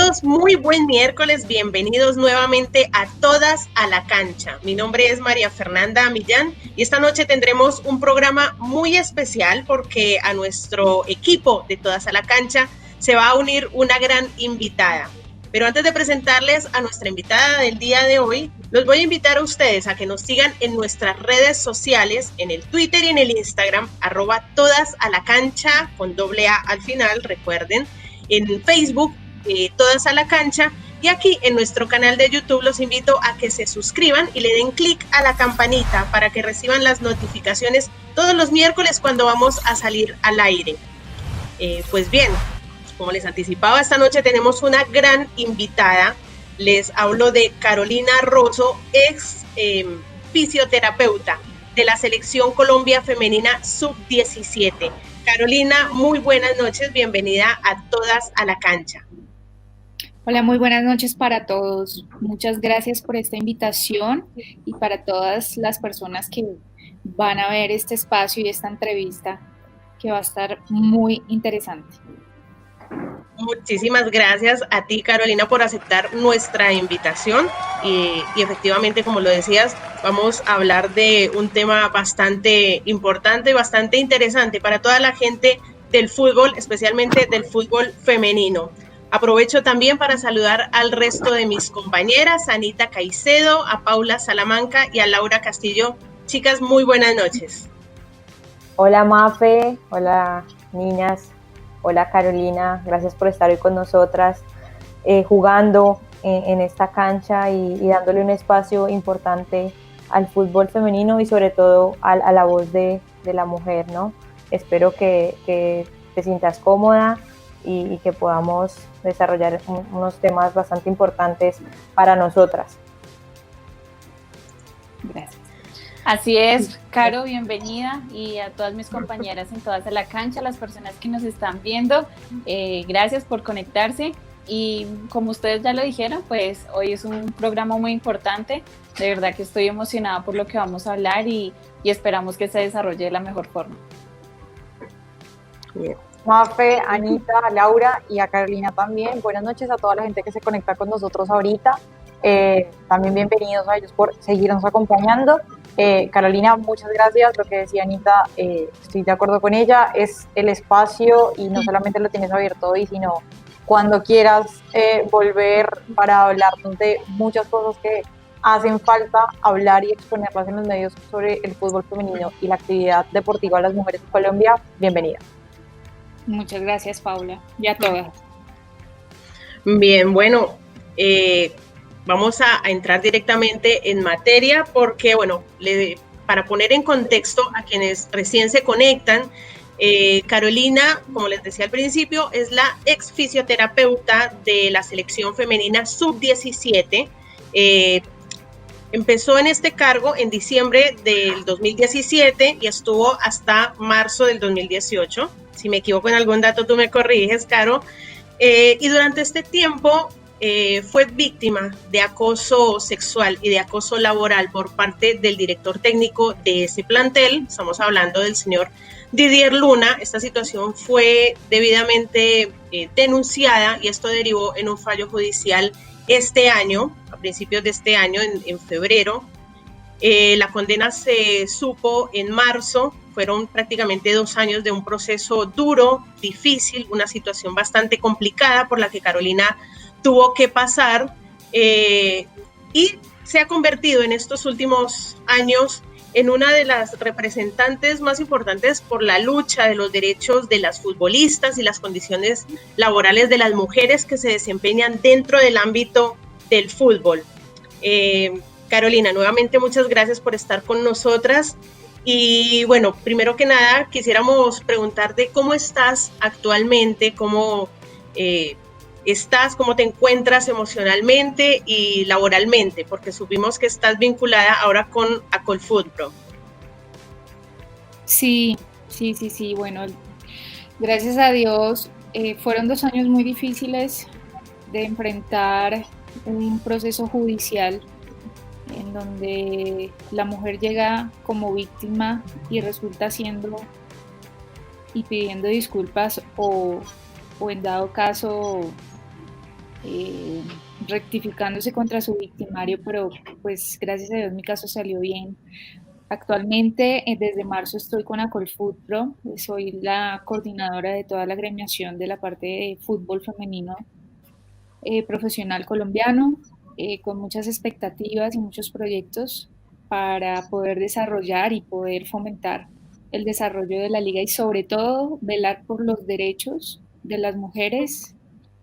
todos, muy buen miércoles, bienvenidos nuevamente a Todas a la Cancha. Mi nombre es María Fernanda Millán y esta noche tendremos un programa muy especial porque a nuestro equipo de Todas a la Cancha se va a unir una gran invitada. Pero antes de presentarles a nuestra invitada del día de hoy, los voy a invitar a ustedes a que nos sigan en nuestras redes sociales, en el Twitter y en el Instagram, @todasalacancha, con doble A al final, recuerden, en Facebook, Todas a la Cancha, y aquí en nuestro canal de YouTube los invito a que se suscriban y le den clic a la campanita para que reciban las notificaciones todos los miércoles cuando vamos a salir al aire. Pues bien, como les anticipaba, esta noche tenemos una gran invitada. Les hablo de Carolina Rosso, ex fisioterapeuta de la Selección Colombia Femenina Sub-17. Carolina, muy buenas noches, bienvenida a Todas a la Cancha. Hola, muy buenas noches para todos. Muchas gracias por esta invitación y para todas las personas que van a ver este espacio y esta entrevista que va a estar muy interesante. Muchísimas gracias a ti, Carolina, por aceptar nuestra invitación y efectivamente, como lo decías, vamos a hablar de un tema bastante importante, bastante interesante para toda la gente del fútbol, especialmente del fútbol femenino. Aprovecho también para saludar al resto de mis compañeras, a Anita Caicedo, a Paula Salamanca y a Laura Castillo. Chicas, muy buenas noches. Hola Mafe, hola niñas, hola Carolina, gracias por estar hoy con nosotras, jugando en esta cancha y dándole un espacio importante al fútbol femenino y sobre todo a la voz de la mujer, ¿no? Espero que te sientas cómoda y que podamos desarrollar unos temas bastante importantes para nosotras. Gracias. Así es, Caro, bienvenida, y a todas mis compañeras en Todas a la Cancha, las personas que nos están viendo, gracias por conectarse. Y como ustedes ya lo dijeron, pues hoy es un programa muy importante. De verdad que estoy emocionada por lo que vamos a hablar y esperamos que se desarrolle de la mejor forma. Bien. Mafe, Anita, Laura y a Carolina también. Buenas noches a toda la gente que se conecta con nosotros ahorita. También bienvenidos a ellos por seguirnos acompañando. Carolina, muchas gracias. Lo que decía Anita, estoy de acuerdo con ella. Es el espacio y no solamente lo tienes abierto hoy, sino cuando quieras volver para hablarnos de muchas cosas que hacen falta hablar y exponerlas en los medios sobre el fútbol femenino y la actividad deportiva de las mujeres de Colombia. Bienvenida. Muchas gracias, Paula, y a todas. Bien, bueno, vamos a entrar directamente en materia porque, bueno, para poner en contexto a quienes recién se conectan, Carolina, como les decía al principio, es la ex fisioterapeuta de la Selección Femenina Sub-17. Empezó en este cargo en diciembre del 2017 y estuvo hasta marzo del 2018. Si me equivoco en algún dato, tú me corriges, Caro. Y durante este tiempo fue víctima de acoso sexual y de acoso laboral por parte del director técnico de ese plantel. Estamos hablando del señor Didier Luna. Esta situación fue debidamente denunciada y esto derivó en un fallo judicial este año, a principios de este año, en febrero. La condena se supo en marzo. Fueron prácticamente 2 años de un proceso duro, difícil, una situación bastante complicada por la que Carolina tuvo que pasar y se ha convertido en estos últimos años en una de las representantes más importantes por la lucha de los derechos de las futbolistas y las condiciones laborales de las mujeres que se desempeñan dentro del ámbito del fútbol. Carolina, nuevamente muchas gracias por estar con nosotras. Y bueno, primero que nada quisiéramos preguntarte cómo estás actualmente, cómo cómo te encuentras emocionalmente y laboralmente, porque supimos que estás vinculada ahora con Acolfutpro. Sí, bueno, gracias a Dios, fueron 2 años muy difíciles de enfrentar un proceso judicial en donde la mujer llega como víctima y resulta siendo y pidiendo disculpas o en dado caso eh, rectificándose contra su victimario, pero pues gracias a Dios mi caso salió bien. Actualmente, desde marzo estoy con Acolfoot Pro, soy la coordinadora de toda la gremiación de la parte de fútbol femenino profesional colombiano, con muchas expectativas y muchos proyectos para poder desarrollar y poder fomentar el desarrollo de la liga y sobre todo velar por los derechos de las mujeres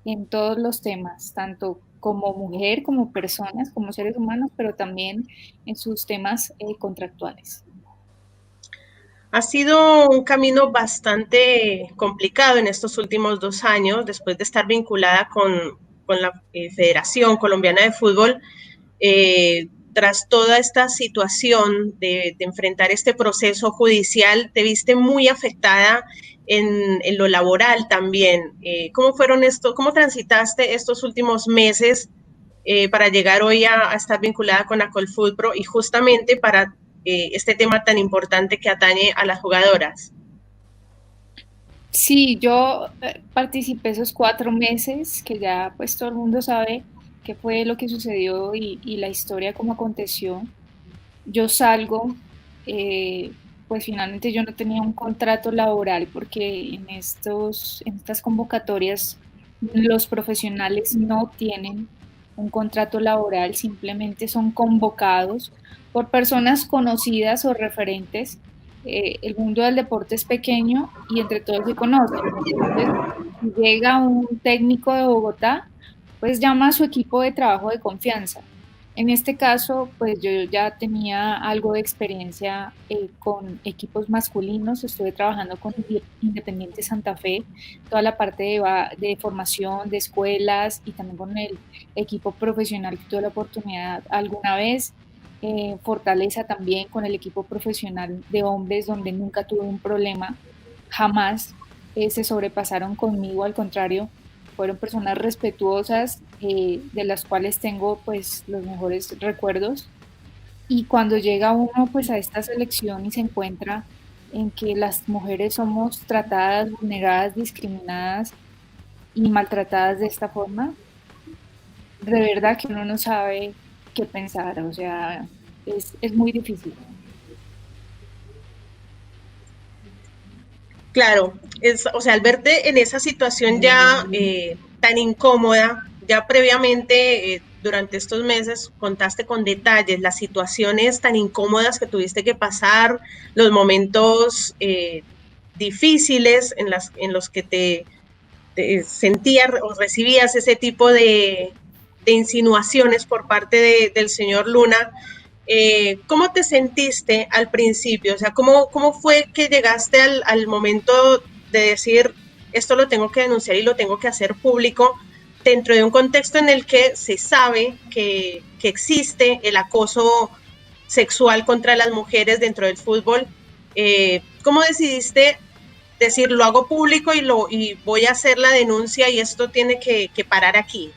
en todos los temas, tanto como mujer, como personas, como seres humanos, pero también en sus temas contractuales. Ha sido un camino bastante complicado en estos últimos 2 años, después de estar vinculada con la Federación Colombiana de Fútbol. Tras toda esta situación de enfrentar este proceso judicial, te viste muy afectada en lo laboral también. ¿Cómo transitaste estos últimos meses para llegar hoy a estar vinculada con Acolfoot Pro y justamente para este tema tan importante que atañe a las jugadoras? Sí, yo participé esos 4 meses, que ya pues todo el mundo sabe qué fue lo que sucedió y la historia cómo aconteció. Yo salgo, eh, pues finalmente yo no tenía un contrato laboral porque en estas convocatorias los profesionales no tienen un contrato laboral, simplemente son convocados por personas conocidas o referentes. El mundo del deporte es pequeño y entre todos se conocen. Entonces, si llega un técnico de Bogotá, pues llama a su equipo de trabajo de confianza. En este caso, pues yo ya tenía algo de experiencia con equipos masculinos, estuve trabajando con Independiente Santa Fe, toda la parte de formación, de escuelas y también con el equipo profesional que tuve la oportunidad alguna vez, Fortaleza también con el equipo profesional de hombres donde nunca tuve un problema, jamás se sobrepasaron conmigo, al contrario, fueron personas respetuosas, de las cuales tengo pues los mejores recuerdos. Y cuando llega uno pues a esta selección y se encuentra en que las mujeres somos tratadas, vulneradas, discriminadas y maltratadas de esta forma, de verdad que uno no sabe qué pensar, o sea, es muy difícil. Claro, o sea, al verte en esa situación ya tan incómoda, ya previamente durante estos meses contaste con detalles las situaciones tan incómodas que tuviste que pasar, los momentos difíciles en los que te sentías o recibías ese tipo de insinuaciones por parte del señor Luna. ¿Cómo te sentiste al principio? O sea, ¿cómo fue que llegaste al momento de decir, esto lo tengo que denunciar y lo tengo que hacer público dentro de un contexto en el que se sabe que existe el acoso sexual contra las mujeres dentro del fútbol? ¿Cómo decidiste decir, lo hago público y voy a hacer la denuncia y esto tiene que parar aquí?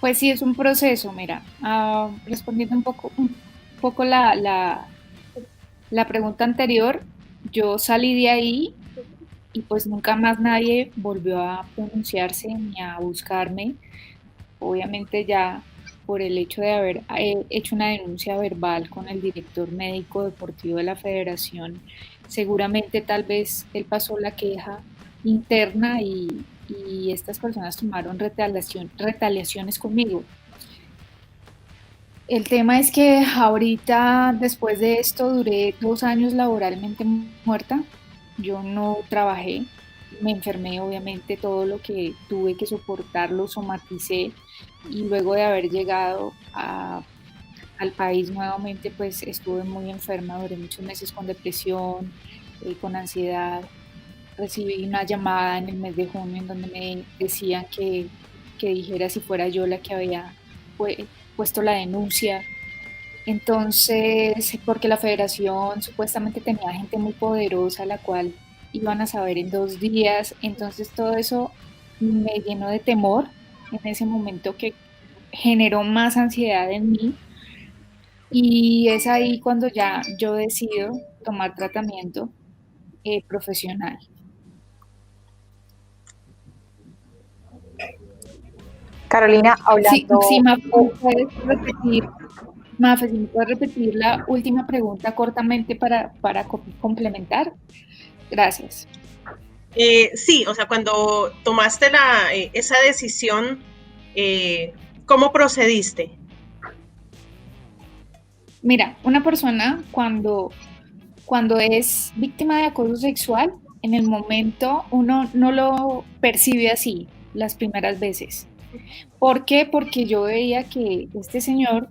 Pues sí, es un proceso, mira, respondiendo un poco la pregunta anterior, yo salí de ahí y pues nunca más nadie volvió a pronunciarse ni a buscarme, obviamente ya por el hecho de haber hecho una denuncia verbal con el director médico deportivo de la federación, seguramente tal vez él pasó la queja interna y estas personas tomaron retaliaciones conmigo. El tema es que ahorita, después de esto, duré 2 años laboralmente muerta. Yo no trabajé, me enfermé, obviamente, todo lo que tuve que soportar lo somaticé y luego de haber llegado al país nuevamente, pues estuve muy enferma, duré muchos meses con depresión, con ansiedad. Recibí una llamada en el mes de junio en donde me decían que dijera si fuera yo la que había puesto la denuncia. Entonces, porque la federación supuestamente tenía gente muy poderosa, la cual iban a saber en 2 días. Entonces, todo eso me llenó de temor en ese momento que generó más ansiedad en mí. Y es ahí cuando ya yo decido tomar tratamiento profesional. Carolina, hablando... Sí, Mafe, si me puedes repetir la última pregunta cortamente para complementar. Gracias. Sí, o sea, cuando tomaste esa decisión, ¿cómo procediste? Mira, una persona cuando es víctima de acoso sexual, en el momento uno no lo percibe así las primeras veces. ¿Por qué? Porque yo veía que este señor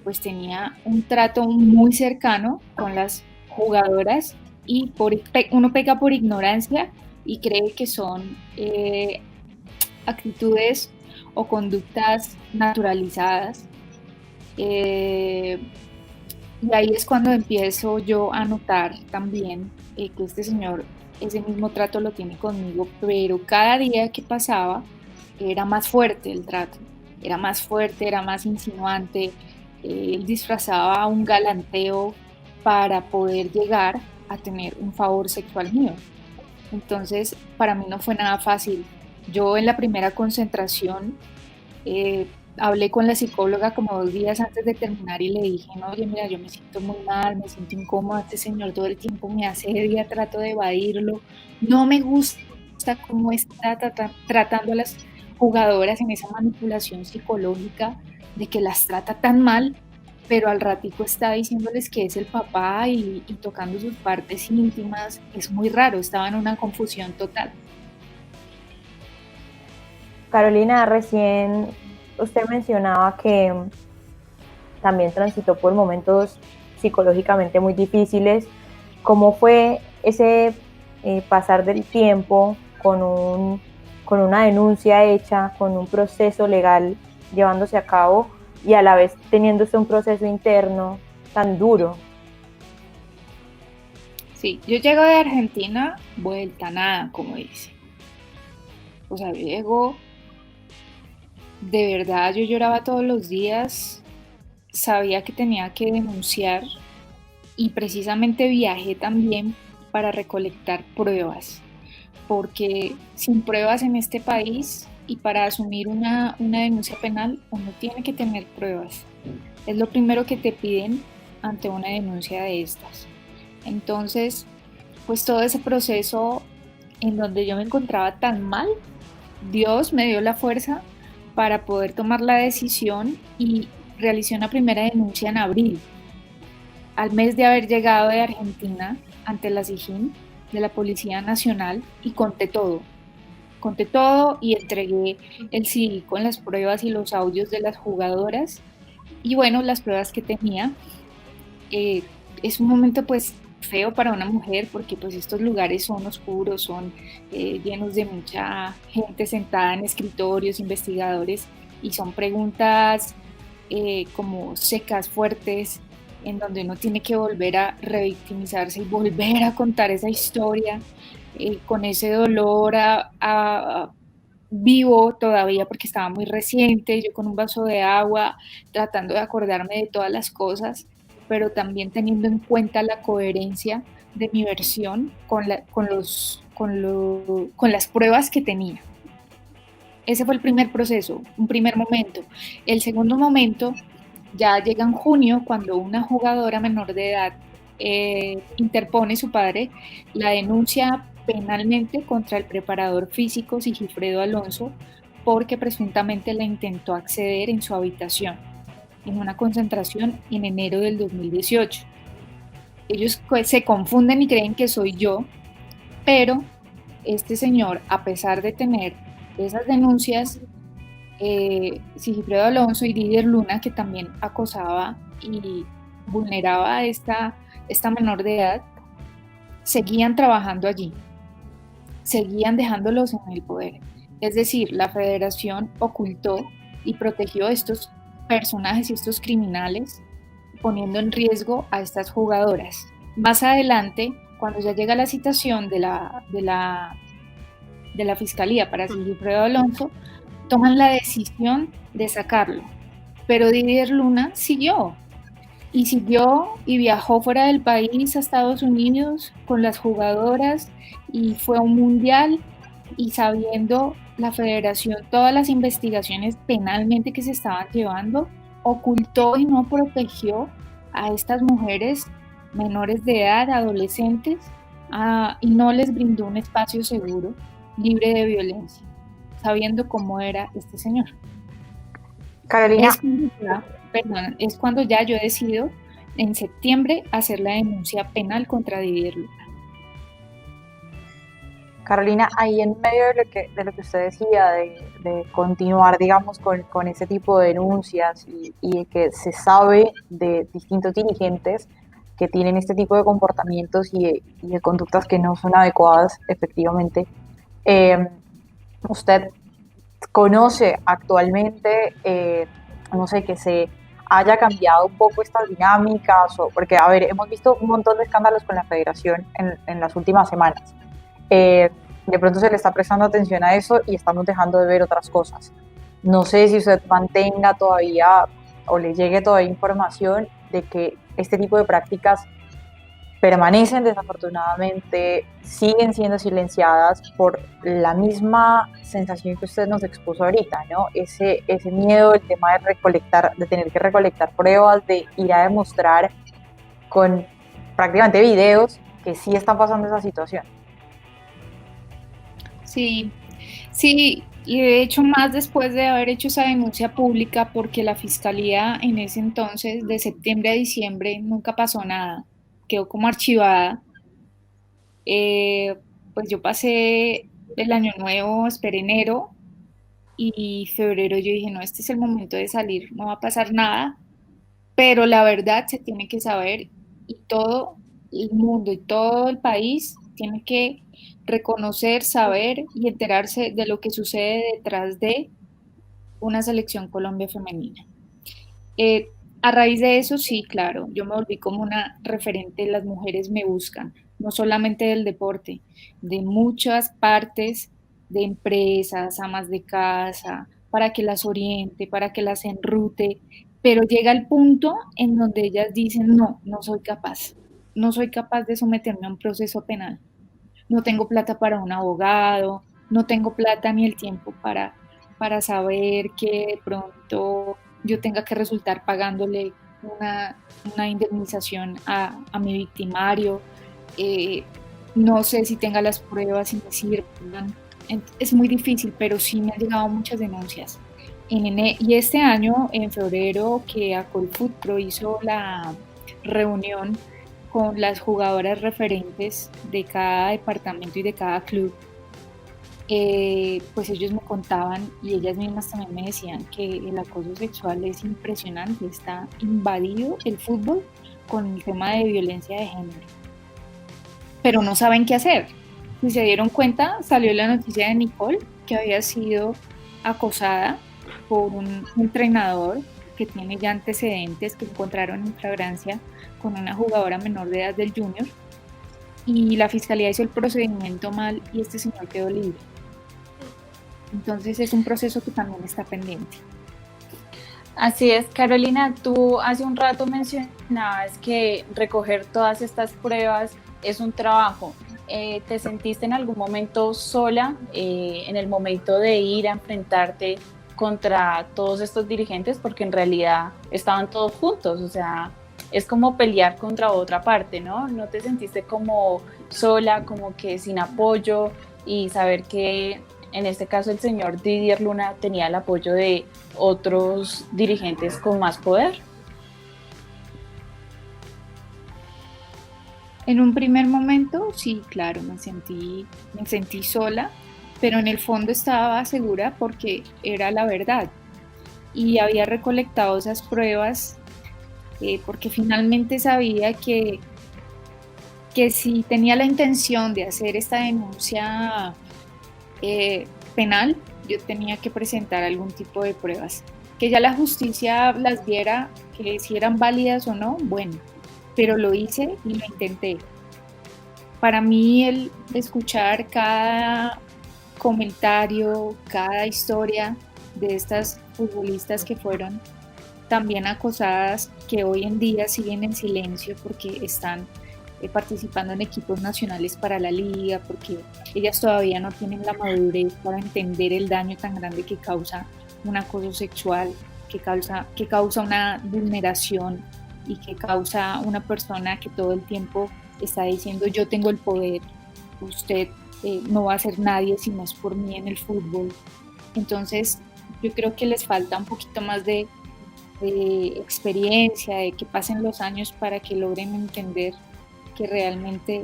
pues tenía un trato muy cercano con las jugadoras y uno pega por ignorancia y cree que son actitudes o conductas naturalizadas. Y ahí es cuando empiezo yo a notar también que este señor ese mismo trato lo tiene conmigo, pero cada día que pasaba era más fuerte el trato, era más fuerte, era más insinuante. Él disfrazaba un galanteo para poder llegar a tener un favor sexual mío. Entonces, para mí no fue nada fácil. Yo en la primera concentración hablé con la psicóloga como 2 días antes de terminar y le dije, no, oye, mira, yo me siento muy mal, me siento incómoda, este señor todo el tiempo me asedia, trato de evadirlo, no me gusta cómo está tratando a las jugadoras en esa manipulación psicológica de que las trata tan mal, pero al ratico está diciéndoles que es el papá y tocando sus partes íntimas. Es muy raro, estaba en una confusión total. Carolina, recién usted mencionaba que también transitó por momentos psicológicamente muy difíciles. ¿Cómo fue ese pasar del tiempo con una denuncia hecha, con un proceso legal llevándose a cabo y a la vez teniéndose un proceso interno tan duro? Sí, yo llego de Argentina, vuelta a nada, como dice. O sea, yo llego, de verdad, yo lloraba todos los días, sabía que tenía que denunciar y precisamente viajé también para recolectar pruebas, porque sin pruebas en este país y para asumir una denuncia penal uno tiene que tener pruebas. Es lo primero que te piden ante una denuncia de estas. Entonces, pues todo ese proceso en donde yo me encontraba tan mal, Dios me dio la fuerza para poder tomar la decisión y realicé una primera denuncia en abril. Al mes de haber llegado de Argentina ante la SIJIN de la Policía Nacional y conté todo y entregué el CD con las pruebas y los audios de las jugadoras y bueno, las pruebas que tenía. Es un momento pues feo para una mujer porque pues estos lugares son oscuros, son llenos de mucha gente sentada en escritorios, investigadores y son preguntas como secas, fuertes, en donde uno tiene que volver a revictimizarse y volver a contar esa historia con ese dolor vivo todavía porque estaba muy reciente, yo con un vaso de agua tratando de acordarme de todas las cosas, pero también teniendo en cuenta la coherencia de mi versión con las pruebas que tenía. Ese fue el primer proceso, un primer momento. El segundo momento ya llega en junio, cuando una jugadora menor de edad interpone su padre la denuncia penalmente contra el preparador físico Sigifredo Alonso porque presuntamente la intentó acceder en su habitación en una concentración en enero del 2018. Ellos se confunden y creen que soy yo, pero este señor, a pesar de tener esas denuncias, Sigifredo Alonso y Didier Luna, que también acosaba y vulneraba a esta menor de edad, seguían trabajando allí, seguían dejándolos en el poder. Es decir, la federación ocultó y protegió a estos personajes y estos criminales, poniendo en riesgo a estas jugadoras. Más adelante, cuando ya llega la citación de la fiscalía para Sigifredo Alonso, toman la decisión de sacarlo, pero Didier Luna siguió y viajó fuera del país a Estados Unidos con las jugadoras y fue a un mundial y sabiendo la federación, todas las investigaciones penalmente que se estaban llevando, ocultó y no protegió a estas mujeres menores de edad, adolescentes, y no les brindó un espacio seguro, libre de violencia, sabiendo cómo era este señor. Carolina. Es cuando ya yo decido en septiembre hacer la denuncia penal contra Didier Luna. Carolina, ahí en medio de lo que usted decía, de continuar, digamos, con ese tipo de denuncias y de que se sabe de distintos dirigentes que tienen este tipo de comportamientos y de conductas que no son adecuadas, efectivamente, ¿usted conoce actualmente, no sé, que se haya cambiado un poco estas dinámicas? Porque, a ver, hemos visto un montón de escándalos con la federación en las últimas semanas. De pronto se le está prestando atención a eso y estamos dejando de ver otras cosas. No sé si usted mantenga todavía o le llegue todavía información de que este tipo de prácticas permanecen desafortunadamente, siguen siendo silenciadas por la misma sensación que usted nos expuso ahorita, ¿no? Ese miedo, el tema de tener que recolectar pruebas, de ir a demostrar con prácticamente videos que sí está pasando esa situación. Sí, y de hecho más después de haber hecho esa denuncia pública, porque la fiscalía en ese entonces, de septiembre a diciembre, nunca pasó nada, quedó como archivada. Pues yo pasé el año nuevo, esperé enero y febrero, yo dije, no, este es el momento de salir, no va a pasar nada, pero la verdad se tiene que saber y todo el mundo y todo el país tiene que reconocer, saber y enterarse de lo que sucede detrás de una selección Colombia femenina. A raíz de eso, sí, claro, yo me volví como una referente, las mujeres me buscan, no solamente del deporte, de muchas partes, de empresas, amas de casa, para que las oriente, para que las enrute, pero llega el punto en donde ellas dicen, no, no soy capaz de someterme a un proceso penal, no tengo plata para un abogado, no tengo plata ni el tiempo para saber que de pronto yo tenga que resultar pagándole una indemnización a mi victimario, no sé si tenga las pruebas y me sirvan. Es muy difícil, pero sí me han llegado muchas denuncias. Y este año, en febrero, que Acolfoot Pro hizo la reunión con las jugadoras referentes de cada departamento y de cada club, pues ellos me contaban y ellas mismas también me decían que el acoso sexual es impresionante, está invadido el fútbol con el tema de violencia de género, pero no saben qué hacer. Si se dieron cuenta, salió la noticia de Nicole, que había sido acosada por un entrenador que tiene ya antecedentes, que encontraron en flagrancia con una jugadora menor de edad del Junior, y la fiscalía hizo el procedimiento mal y este señor quedó libre. Entonces es un proceso que también está pendiente. Así es, Carolina, tú hace un rato mencionabas que recoger todas estas pruebas es un trabajo. ¿Te sentiste en algún momento sola en el momento de ir a enfrentarte contra todos estos dirigentes? Porque en realidad estaban todos juntos, o sea, es como pelear contra otra parte, ¿no? ¿No te sentiste como sola, como que sin apoyo, y saber que en este caso el señor Didier Luna tenía el apoyo de otros dirigentes con más poder? En un primer momento, sí, claro, me sentí sola, pero en el fondo estaba segura porque era la verdad y había recolectado esas pruebas, porque finalmente sabía que si tenía la intención de hacer esta denuncia penal, yo tenía que presentar algún tipo de pruebas, que ya la justicia las viera, que si eran válidas o no, bueno, pero lo hice y lo intenté. Para mí el escuchar cada comentario, cada historia de estas futbolistas que fueron también acosadas, que hoy en día siguen en silencio porque están participando en equipos nacionales para la liga, porque ellas todavía no tienen la madurez para entender el daño tan grande que causa un acoso sexual, que causa una vulneración y que causa una persona que todo el tiempo está diciendo yo tengo el poder, usted no va a ser nadie si no es por mí en el fútbol. Entonces yo creo que les falta un poquito más de experiencia, de que pasen los años para que logren entender que realmente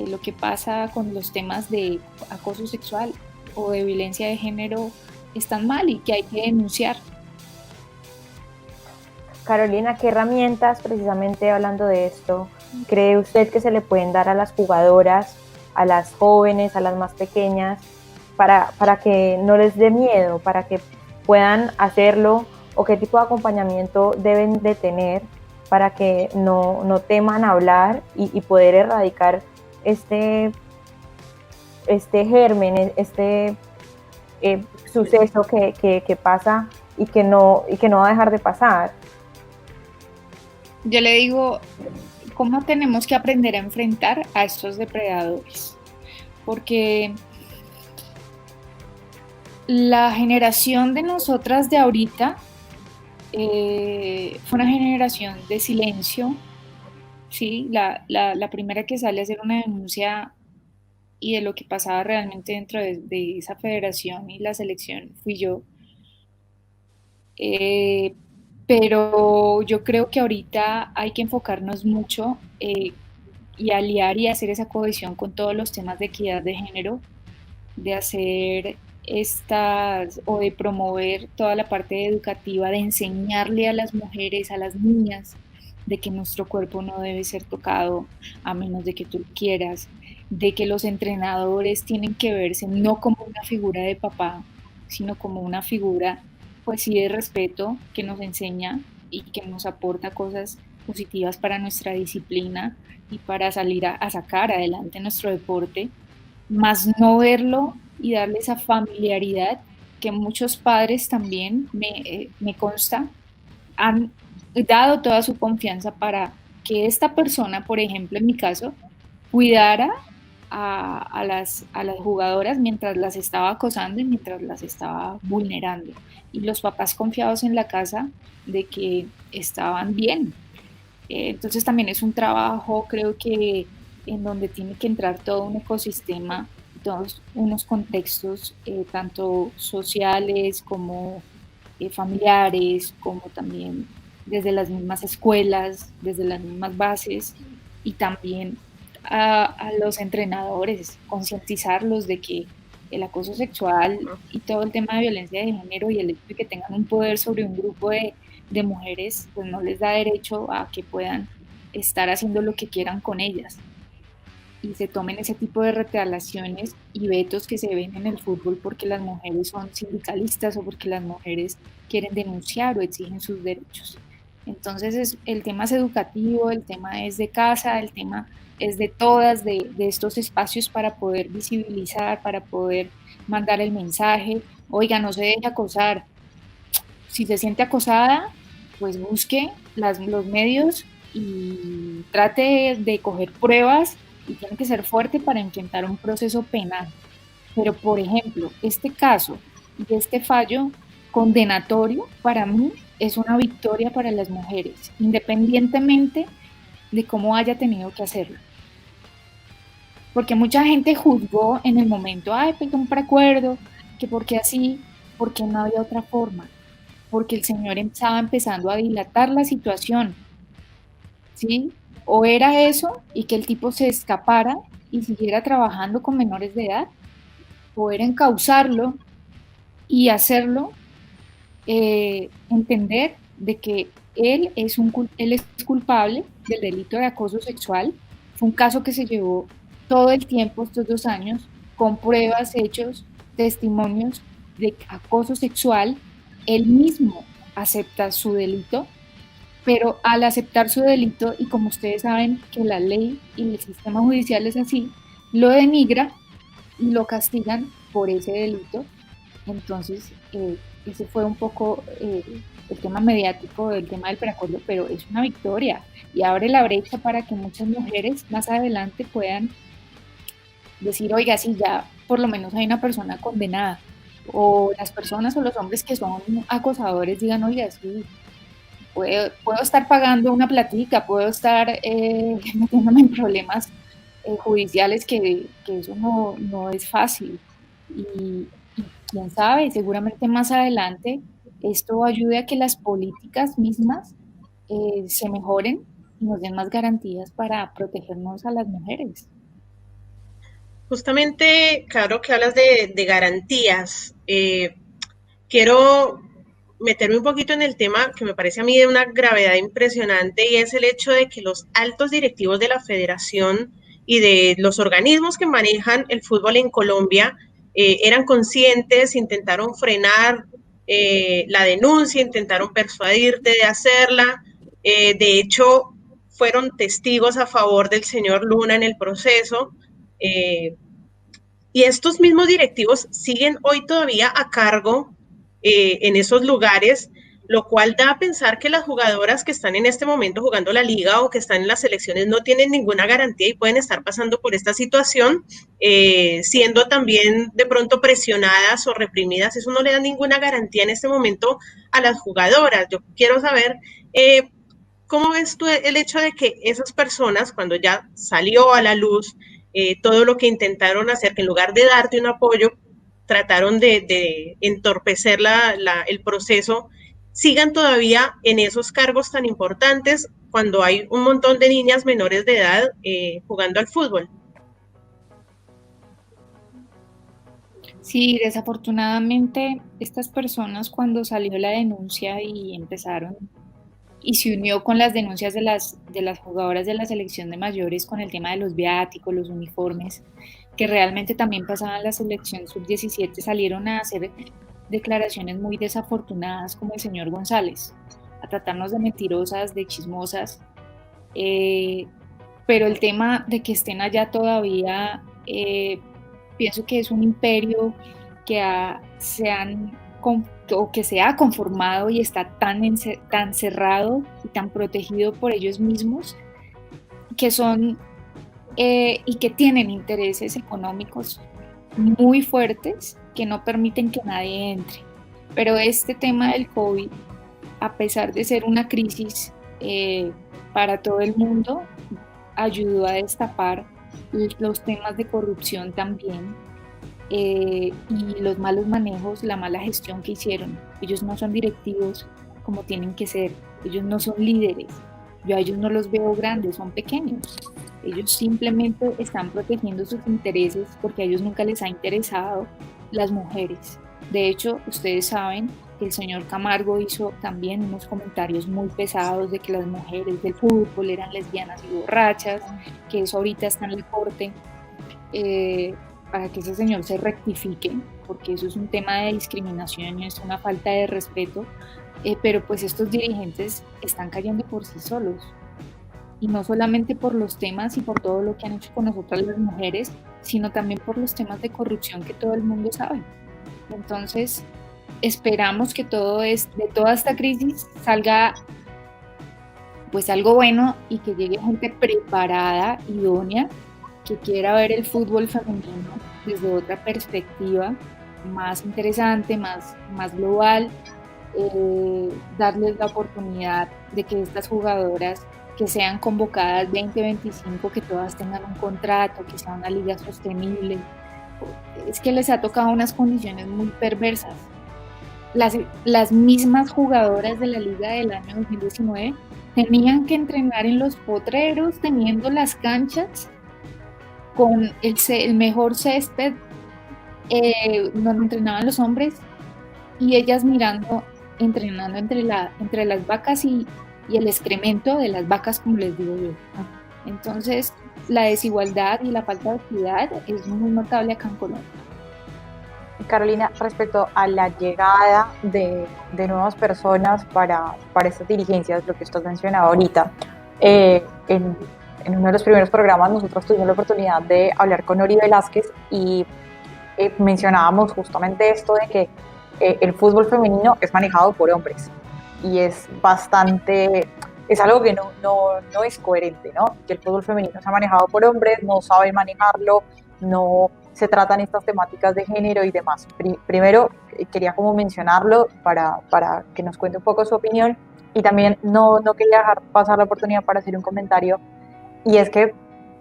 lo que pasa con los temas de acoso sexual o de violencia de género están mal y que hay que denunciar. Carolina, ¿qué herramientas, precisamente hablando de esto, cree usted que se le pueden dar a las jugadoras, a las jóvenes, a las más pequeñas, para que no les dé miedo, para que puedan hacerlo, o qué tipo de acompañamiento deben de tener para que no teman hablar y poder erradicar este germen, suceso que pasa y que no va a dejar de pasar? Yo le digo, ¿cómo tenemos que aprender a enfrentar a estos depredadores? Porque la generación de nosotras de ahorita fue una generación de silencio, ¿sí? La primera que sale a hacer una denuncia y de lo que pasaba realmente dentro de esa federación y la selección fui yo. Pero yo creo que ahorita hay que enfocarnos mucho y aliar y hacer esa cohesión con todos los temas de equidad de género, de hacer o de promover toda la parte educativa, de enseñarle a las mujeres, a las niñas, de que nuestro cuerpo no debe ser tocado a menos de que tú quieras, de que los entrenadores tienen que verse no como una figura de papá, sino como una figura, pues sí, de respeto, que nos enseña y que nos aporta cosas positivas para nuestra disciplina y para salir a sacar adelante nuestro deporte, más no verlo y darle esa familiaridad que muchos padres también, me consta, han dado toda su confianza para que esta persona, por ejemplo, en mi caso, cuidara a las jugadoras mientras las estaba acosando y mientras las estaba vulnerando. Y los papás confiados en la casa de que estaban bien. Entonces también es un trabajo, creo que, en donde tiene que entrar todo un ecosistema, todos unos contextos, tanto sociales como familiares, como también desde las mismas escuelas, desde las mismas bases, y también a los entrenadores, concientizarlos de que el acoso sexual y todo el tema de violencia de género y el hecho de que tengan un poder sobre un grupo de mujeres, pues no les da derecho a que puedan estar haciendo lo que quieran con ellas. Y se tomen ese tipo de retaliaciones y vetos que se ven en el fútbol porque las mujeres son sindicalistas o porque las mujeres quieren denunciar o exigen sus derechos. Entonces el tema es educativo, el tema es de casa, el tema es de todas, de estos espacios para poder visibilizar, para poder mandar el mensaje, oiga, no se deje acosar. Si se siente acosada, pues busque los medios y trate de coger pruebas y tiene que ser fuerte para enfrentar un proceso penal. Pero, por ejemplo, este caso y este fallo condenatorio para mí es una victoria para las mujeres, independientemente de cómo haya tenido que hacerlo. Porque mucha gente juzgó en el momento, ay, pues un preacuerdo, que porque así, porque no había otra forma, porque el señor estaba empezando a dilatar la situación, ¿sí? O era eso y que el tipo se escapara y siguiera trabajando con menores de edad, o era encauzarlo y hacerlo entender de que él es culpable del delito de acoso sexual. Fue un caso que se llevó todo el tiempo, estos 2 años, con pruebas, hechos, testimonios de acoso sexual. Él mismo acepta su delito, pero al aceptar su delito, y como ustedes saben que la ley y el sistema judicial es así, lo denigra y lo castigan por ese delito. Entonces ese fue un poco el tema mediático, el tema del preacuerdo, pero es una victoria y abre la brecha para que muchas mujeres más adelante puedan decir, oiga, sí, ya por lo menos hay una persona condenada, o las personas o los hombres que son acosadores digan, oiga, sí, puedo estar pagando una platica, puedo estar metiéndome en problemas judiciales que eso no es fácil. Y quién sabe, seguramente más adelante esto ayude a que las políticas mismas se mejoren y nos den más garantías para protegernos a las mujeres. Justamente, claro que hablas de garantías. Quiero meterme un poquito en el tema que me parece a mí de una gravedad impresionante y es el hecho de que los altos directivos de la federación y de los organismos que manejan el fútbol en Colombia eran conscientes, intentaron frenar la denuncia, intentaron persuadirte de hacerla. De hecho, fueron testigos a favor del señor Luna en el proceso. Y estos mismos directivos siguen hoy todavía a cargo en esos lugares, lo cual da a pensar que las jugadoras que están en este momento jugando la liga o que están en las selecciones no tienen ninguna garantía y pueden estar pasando por esta situación, siendo también de pronto presionadas o reprimidas. Eso no le da ninguna garantía en este momento a las jugadoras. Yo quiero saber ¿cómo ves tú el hecho de que esas personas, cuando ya salió a la luz todo lo que intentaron hacer, que en lugar de darte un apoyo, trataron de entorpecer el proceso, sigan todavía en esos cargos tan importantes cuando hay un montón de niñas menores de edad jugando al fútbol? Sí, desafortunadamente estas personas cuando salió la denuncia y empezaron y se unió con las denuncias de las jugadoras de la selección de mayores con el tema de los viáticos, los uniformes, que realmente también pasaban la selección sub-17, salieron a hacer declaraciones muy desafortunadas como el señor González, a tratarnos de mentirosas, de chismosas, pero el tema de que estén allá todavía, pienso que es un imperio que se ha conformado y está tan cerrado y tan protegido por ellos mismos, que son y que tienen intereses económicos muy fuertes que no permiten que nadie entre. Pero este tema del COVID, a pesar de ser una crisis para todo el mundo, ayudó a destapar los temas de corrupción también, y los malos manejos, la mala gestión que hicieron. Ellos no son directivos como tienen que ser, ellos no son líderes, yo a ellos no los veo grandes, son pequeños. Ellos simplemente están protegiendo sus intereses porque a ellos nunca les ha interesado las mujeres. De hecho, ustedes saben que el señor Camargo hizo también unos comentarios muy pesados de que las mujeres del fútbol eran lesbianas y borrachas, que eso ahorita está en la corte, para que ese señor se rectifique, porque eso es un tema de discriminación y es una falta de respeto, pero pues estos dirigentes están cayendo por sí solos. Y no solamente por los temas y por todo lo que han hecho con nosotras las mujeres, sino también por los temas de corrupción que todo el mundo sabe. Entonces, esperamos que de toda esta crisis salga pues algo bueno y que llegue gente preparada, idónea, que quiera ver el fútbol femenino desde otra perspectiva, más interesante, más global, darles la oportunidad de que estas jugadoras que sean convocadas 2025, que todas tengan un contrato, que sea una liga sostenible. Es que les ha tocado unas condiciones muy perversas. Las mismas jugadoras de la liga del año 2019 tenían que entrenar en los potreros, teniendo las canchas con el mejor césped donde entrenaban los hombres, y ellas entrenando entre las vacas y el excremento de las vacas, como les digo yo. Entonces, la desigualdad y la falta de equidad es muy notable acá en Colombia. Carolina, respecto a la llegada de nuevas personas para estas dirigencias, lo que usted mencionaba ahorita, en uno de los primeros programas nosotros tuvimos la oportunidad de hablar con Ori Velázquez y mencionábamos justamente esto de que el fútbol femenino es manejado por hombres y es algo que no es coherente, ¿no? Que el fútbol femenino sea manejado por hombres, no saben manejarlo, no se tratan estas temáticas de género y demás. Primero, quería como mencionarlo para que nos cuente un poco su opinión, y también no quería dejar pasar la oportunidad para hacer un comentario, y es que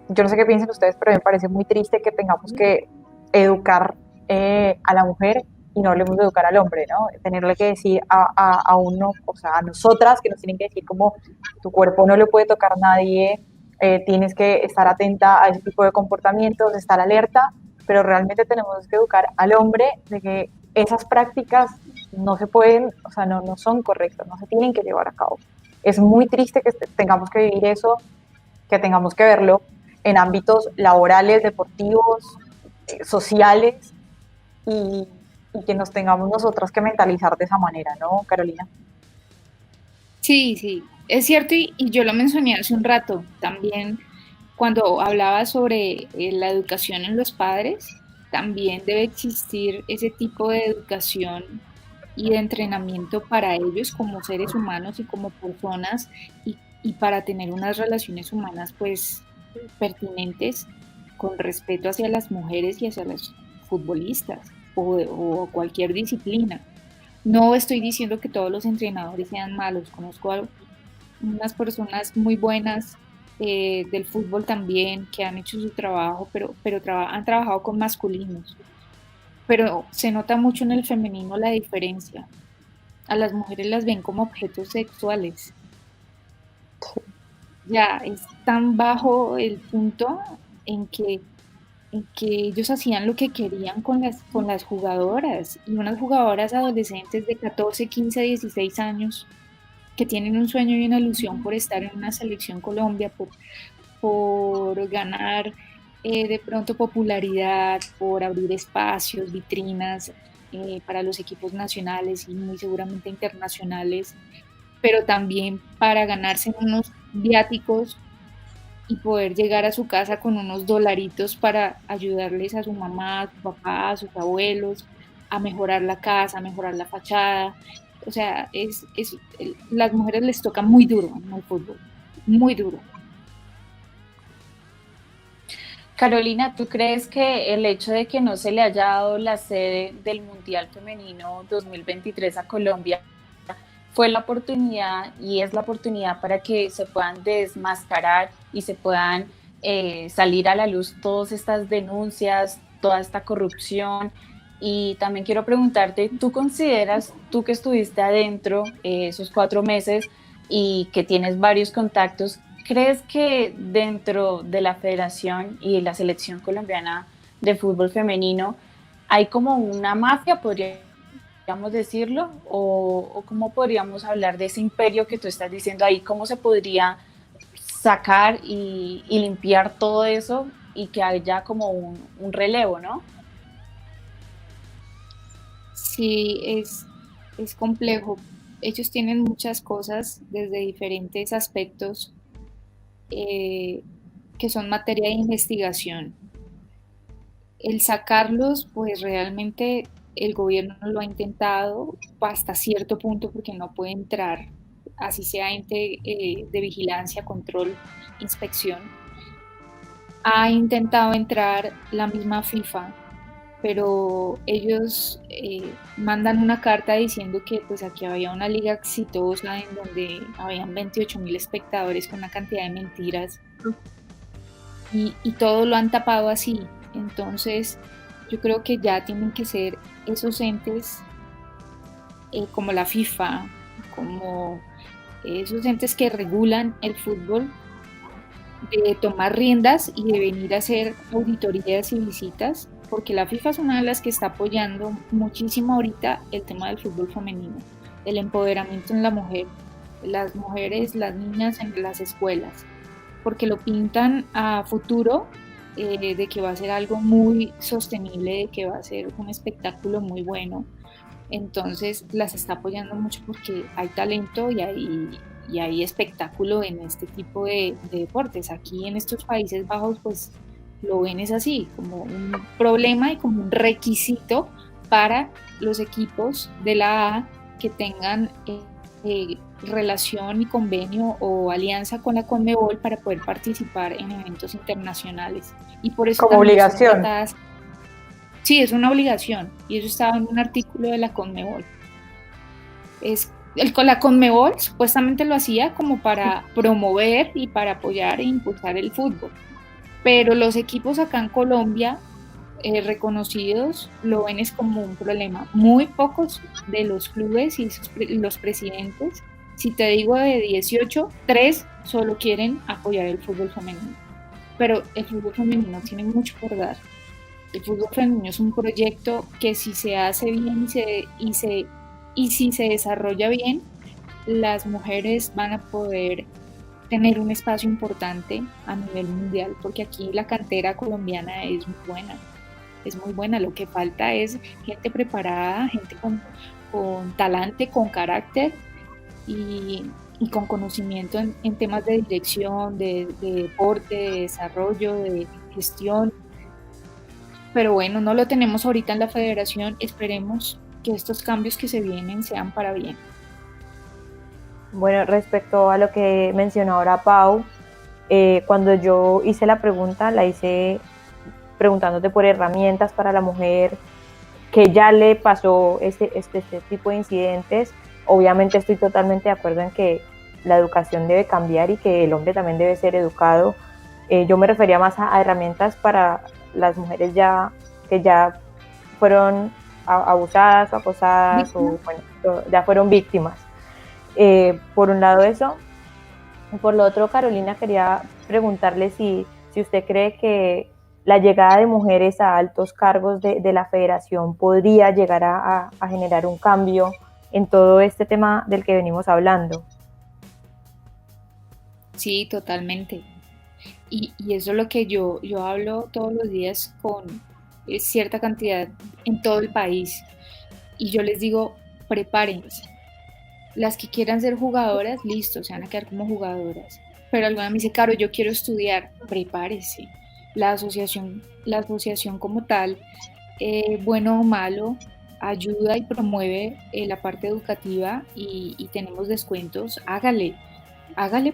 yo no sé qué piensan ustedes, pero me parece muy triste que tengamos que educar a la mujer y no hablemos de educar al hombre, ¿no? Tenerle que decir a uno, o sea, a nosotras, que nos tienen que decir como tu cuerpo no le puede tocar nadie, tienes que estar atenta a ese tipo de comportamientos, estar alerta, pero realmente tenemos que educar al hombre de que esas prácticas no se pueden, o sea, no son correctas, no se tienen que llevar a cabo. Es muy triste que tengamos que vivir eso, que tengamos que verlo en ámbitos laborales, deportivos, sociales, y que nos tengamos nosotras que mentalizar de esa manera, ¿no, Carolina? Sí, sí, es cierto y yo lo mencioné hace un rato también cuando hablaba sobre la educación en los padres, también debe existir ese tipo de educación y de entrenamiento para ellos como seres humanos y como personas y para tener unas relaciones humanas pues pertinentes con respeto hacia las mujeres y hacia los futbolistas o cualquier disciplina. No estoy diciendo que todos los entrenadores sean malos, conozco a unas personas muy buenas del fútbol también que han hecho su trabajo, pero han trabajado con masculinos. Pero se nota mucho en el femenino la diferencia. A las mujeres las ven como objetos sexuales. Ya es tan bajo el punto en que ellos hacían lo que querían con las jugadoras, y unas jugadoras adolescentes de 14, 15, 16 años que tienen un sueño y una ilusión por estar en una selección Colombia, por ganar de pronto popularidad, por abrir espacios, vitrinas para los equipos nacionales y muy seguramente internacionales, pero también para ganarse unos viáticos y poder llegar a su casa con unos dolaritos para ayudarles a su mamá, a su papá, a sus abuelos, a mejorar la casa, a mejorar la fachada. O sea, las mujeres les toca muy duro en el fútbol, muy duro. Carolina, ¿tú crees que el hecho de que no se le haya dado la sede del Mundial Femenino 2023 a Colombia fue la oportunidad y es la oportunidad para que se puedan desmascarar y se puedan salir a la luz todas estas denuncias, toda esta corrupción? Y también quiero preguntarte, ¿tú consideras, tú que estuviste adentro esos 4 meses y que tienes varios contactos, crees que dentro de la Federación y la Selección Colombiana de Fútbol Femenino hay como una mafia, podríamos decirlo, o cómo podríamos hablar de ese imperio que tú estás diciendo ahí? ¿Cómo se podría sacar y limpiar todo eso y que haya como un relevo, ¿no? Sí, es complejo. Ellos tienen muchas cosas desde diferentes aspectos que son materia de investigación. El sacarlos, pues realmente el gobierno lo ha intentado hasta cierto punto porque no puede entrar, así sea ente de vigilancia, control, inspección. Ha intentado entrar la misma FIFA, pero ellos mandan una carta diciendo que pues aquí había una liga exitosa en donde habían 28.000 espectadores con una cantidad de mentiras y todo lo han tapado así. Entonces yo creo que ya tienen que ser esos entes como la FIFA, como esos entes que regulan el fútbol, de tomar riendas y de venir a hacer auditorías y visitas, porque la FIFA es una de las que está apoyando muchísimo ahorita el tema del fútbol femenino, el empoderamiento en la mujer, las mujeres, las niñas en las escuelas, porque lo pintan a futuro de que va a ser algo muy sostenible, de que va a ser un espectáculo muy bueno. Entonces las está apoyando mucho porque hay talento y hay espectáculo en este tipo de deportes. Aquí en estos Países Bajos pues lo ven es así, como un problema y como un requisito para los equipos de la A que tengan relación y convenio o alianza con la Conmebol para poder participar en eventos internacionales. Y por eso como obligación. Sí, es una obligación, y eso estaba en un artículo de la Conmebol. La Conmebol supuestamente lo hacía como para promover y para apoyar e impulsar el fútbol, pero los equipos acá en Colombia reconocidos lo ven es como un problema. Muy pocos de los clubes y los presidentes, si te digo de 18, 3 solo quieren apoyar el fútbol femenino, pero el fútbol femenino tiene mucho por dar. El fútbol femenino es un proyecto que si se hace bien y si se desarrolla bien, las mujeres van a poder tener un espacio importante a nivel mundial, porque aquí la cantera colombiana es muy buena. Lo que falta es gente preparada, gente con talante, con carácter y con conocimiento en temas de dirección, de deporte, de desarrollo, de gestión. Pero bueno, no lo tenemos ahorita en la federación. Esperemos que estos cambios que se vienen sean para bien. Bueno, respecto a lo que mencionó ahora Pau, cuando yo hice la pregunta, la hice preguntándote por herramientas para la mujer que ya le pasó este tipo de incidentes. Obviamente estoy totalmente de acuerdo en que la educación debe cambiar y que el hombre también debe ser educado. Yo me refería más a herramientas para las mujeres que ya fueron abusadas o acosadas o bueno, ya fueron víctimas. Por un lado eso. Por lo otro, Carolina, quería preguntarle si usted cree que la llegada de mujeres a altos cargos de la federación podría llegar a generar un cambio en todo este tema del que venimos hablando. Sí, totalmente. Y eso es lo que yo hablo todos los días con cierta cantidad en todo el país. Y yo les digo, prepárense. Las que quieran ser jugadoras, listo, se van a quedar como jugadoras. Pero alguna me dice, Caro, yo quiero estudiar, prepárese. La asociación como tal, bueno o malo, ayuda y promueve la parte educativa y tenemos descuentos. Hágale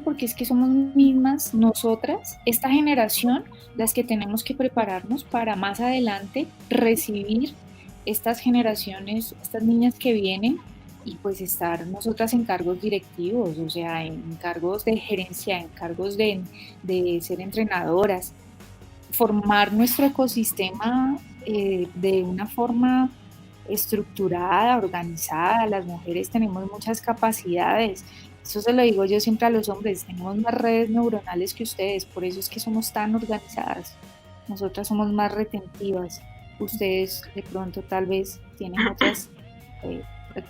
porque es que somos mismas nosotras, esta generación, las que tenemos que prepararnos para más adelante recibir estas generaciones, estas niñas que vienen y pues estar nosotras en cargos directivos, o sea, en cargos de gerencia, en cargos de ser entrenadoras, formar nuestro ecosistema de una forma estructurada, organizada. Las mujeres tenemos muchas capacidades. Eso se lo digo yo siempre a los hombres, tenemos más redes neuronales que ustedes, por eso es que somos tan organizadas. Nosotras somos más retentivas. Ustedes de pronto tal vez tienen otras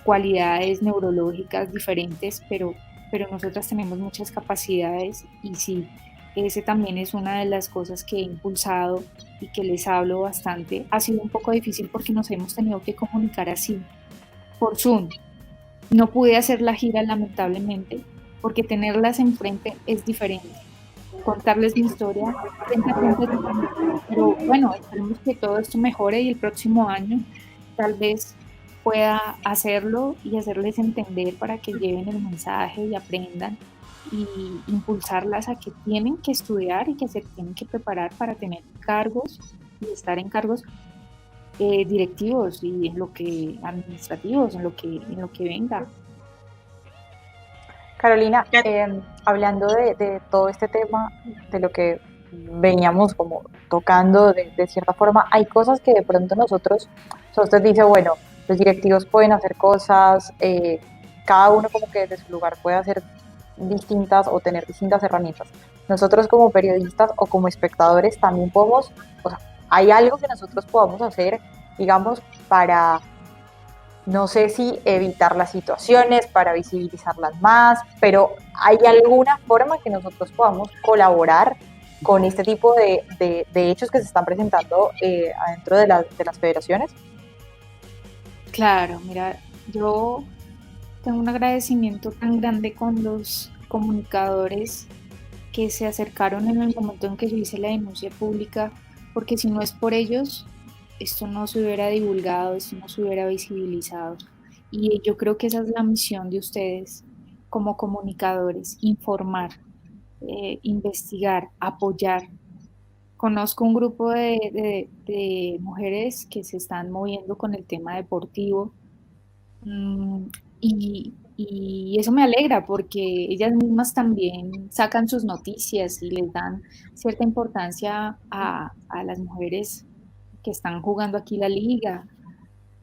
cualidades neurológicas diferentes, pero nosotras tenemos muchas capacidades y sí, ese también es una de las cosas que he impulsado y que les hablo bastante. Ha sido un poco difícil porque nos hemos tenido que comunicar así, por Zoom. No pude hacer la gira lamentablemente, porque tenerlas enfrente es diferente. Contarles mi historia frente a frente es diferente. Pero bueno, esperemos que todo esto mejore y el próximo año tal vez pueda hacerlo y hacerles entender para que lleven el mensaje y aprendan y impulsarlas a que tienen que estudiar y que se tienen que preparar para tener cargos y estar en cargos directivos y en lo que administrativos, en lo que venga. Carolina, hablando de todo este tema, de lo que veníamos como tocando de cierta forma, hay cosas que de pronto nosotros, o sea, usted dice, bueno, los directivos pueden hacer cosas, cada uno como que desde su lugar puede hacer distintas o tener distintas herramientas. Nosotros como periodistas o como espectadores también podemos, o sea, hay algo que nosotros podamos hacer, digamos, para, no sé si evitar las situaciones, para visibilizarlas más, pero ¿hay alguna forma que nosotros podamos colaborar con este tipo de hechos que se están presentando adentro de las federaciones? Claro, mira, yo tengo un agradecimiento tan grande con los comunicadores que se acercaron en el momento en que yo hice la denuncia pública, porque si no es por ellos, esto no se hubiera divulgado, esto no se hubiera visibilizado. Y yo creo que esa es la misión de ustedes como comunicadores, informar, investigar, apoyar. Conozco un grupo de mujeres que se están moviendo con el tema deportivo, mm, y eso me alegra porque ellas mismas también sacan sus noticias y les dan cierta importancia a las mujeres que están jugando aquí la liga.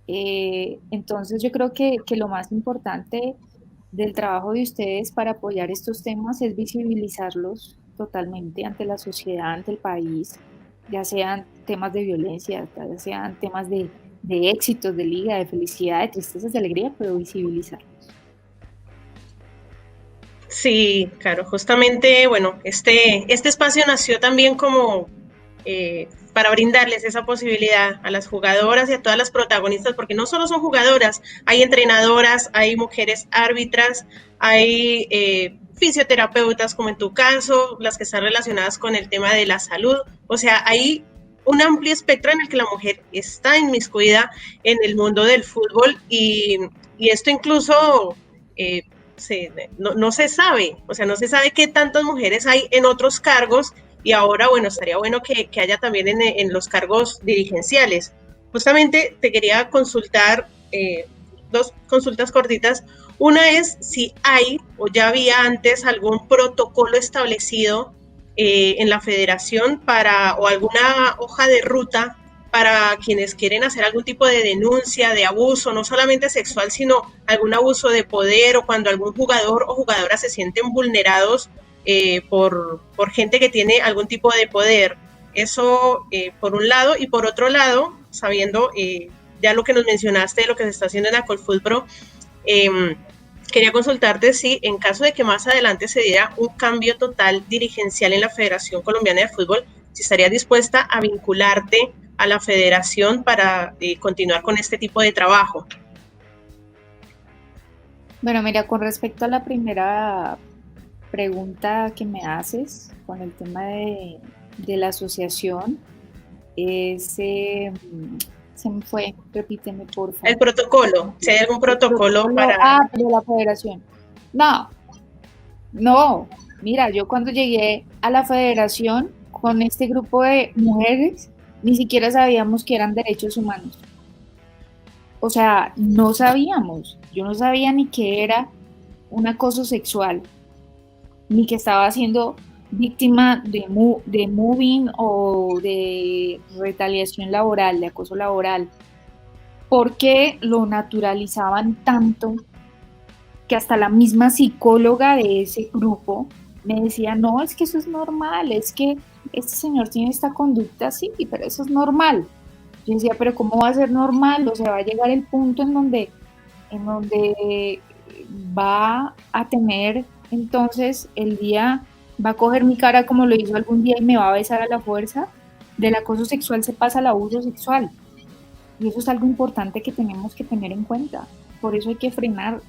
Entonces yo creo que lo más importante del trabajo de ustedes para apoyar estos temas es visibilizarlos totalmente ante la sociedad, ante el país, ya sean temas de violencia, ya sean temas de éxitos, de liga, de felicidad, de tristezas, de alegría, pero visibilizarlos. Sí, claro, justamente, bueno, este espacio nació también como para brindarles esa posibilidad a las jugadoras y a todas las protagonistas, porque no solo son jugadoras, hay entrenadoras, hay mujeres árbitras, hay fisioterapeutas, como en tu caso, las que están relacionadas con el tema de la salud, o sea, hay un amplio espectro en el que la mujer está inmiscuida en el mundo del fútbol y esto incluso no se sabe, o sea, no se sabe qué tantas mujeres hay en otros cargos y ahora, bueno, estaría bueno que haya también en los cargos dirigenciales. Justamente te quería consultar dos consultas cortitas. Una es si hay o ya había antes algún protocolo establecido en la federación o alguna hoja de ruta para quienes quieren hacer algún tipo de denuncia de abuso, no solamente sexual, sino algún abuso de poder o cuando algún jugador o jugadora se sienten vulnerados por gente que tiene algún tipo de poder. Eso por un lado, y por otro lado, sabiendo ya lo que nos mencionaste de lo que se está haciendo en la Colfutpro, quería consultarte si en caso de que más adelante se diera un cambio total dirigencial en la Federación Colombiana de Fútbol, si estarías dispuesta a vincularte a la federación para continuar con este tipo de trabajo. Bueno, mira, con respecto a la primera pregunta que me haces con el tema de la asociación, se me fue, repíteme por favor. El protocolo, si hay algún protocolo para... de la federación. No, mira, yo cuando llegué a la federación con este grupo de mujeres, ni siquiera sabíamos que eran derechos humanos. O sea, no sabíamos, yo no sabía ni que era un acoso sexual, ni que estaba siendo víctima de moving o de retaliación laboral, de acoso laboral, porque lo naturalizaban tanto que hasta la misma psicóloga de ese grupo me decía, no, es que eso es normal, es que este señor tiene esta conducta, sí, pero eso es normal. Yo decía, pero ¿cómo va a ser normal? O sea, va a llegar el punto en donde va a tener, entonces el día va a coger mi cara como lo hizo algún día y me va a besar a la fuerza. Del acoso sexual se pasa al abuso sexual. Y eso es algo importante que tenemos que tener en cuenta. Por eso hay que frenar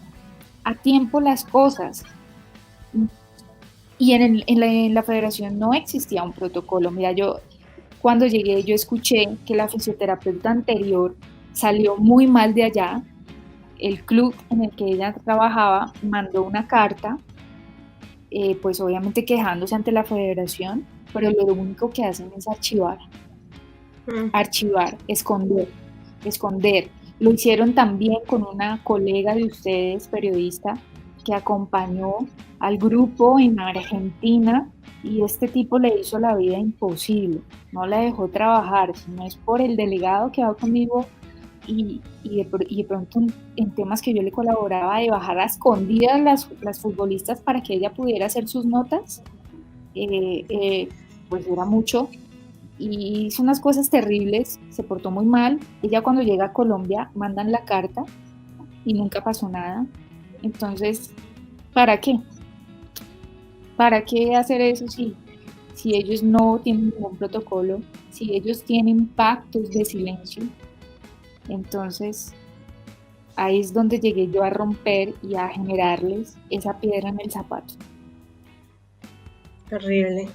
a tiempo las cosas. Y en la federación no existía un protocolo. Mira, yo cuando llegué yo escuché que la fisioterapeuta anterior salió muy mal de allá. El club en el que ella trabajaba mandó una carta, pues obviamente quejándose ante la federación, pero lo único que hacen es archivar, esconder. Lo hicieron también con una colega de ustedes, periodista, que acompañó al grupo en Argentina y este tipo le hizo la vida imposible, no la dejó trabajar, si no es por el delegado que va conmigo y de pronto en temas que yo le colaboraba de bajar a escondidas las futbolistas para que ella pudiera hacer sus notas, pues era mucho y hizo unas cosas terribles, se portó muy mal. Ella cuando llega a Colombia mandan la carta y nunca pasó nada. Entonces, ¿para qué? ¿Para qué hacer eso si ellos no tienen ningún protocolo, si ellos tienen pactos de silencio? Entonces, ahí es donde llegué yo a romper y a generarles esa piedra en el zapato. Terrible.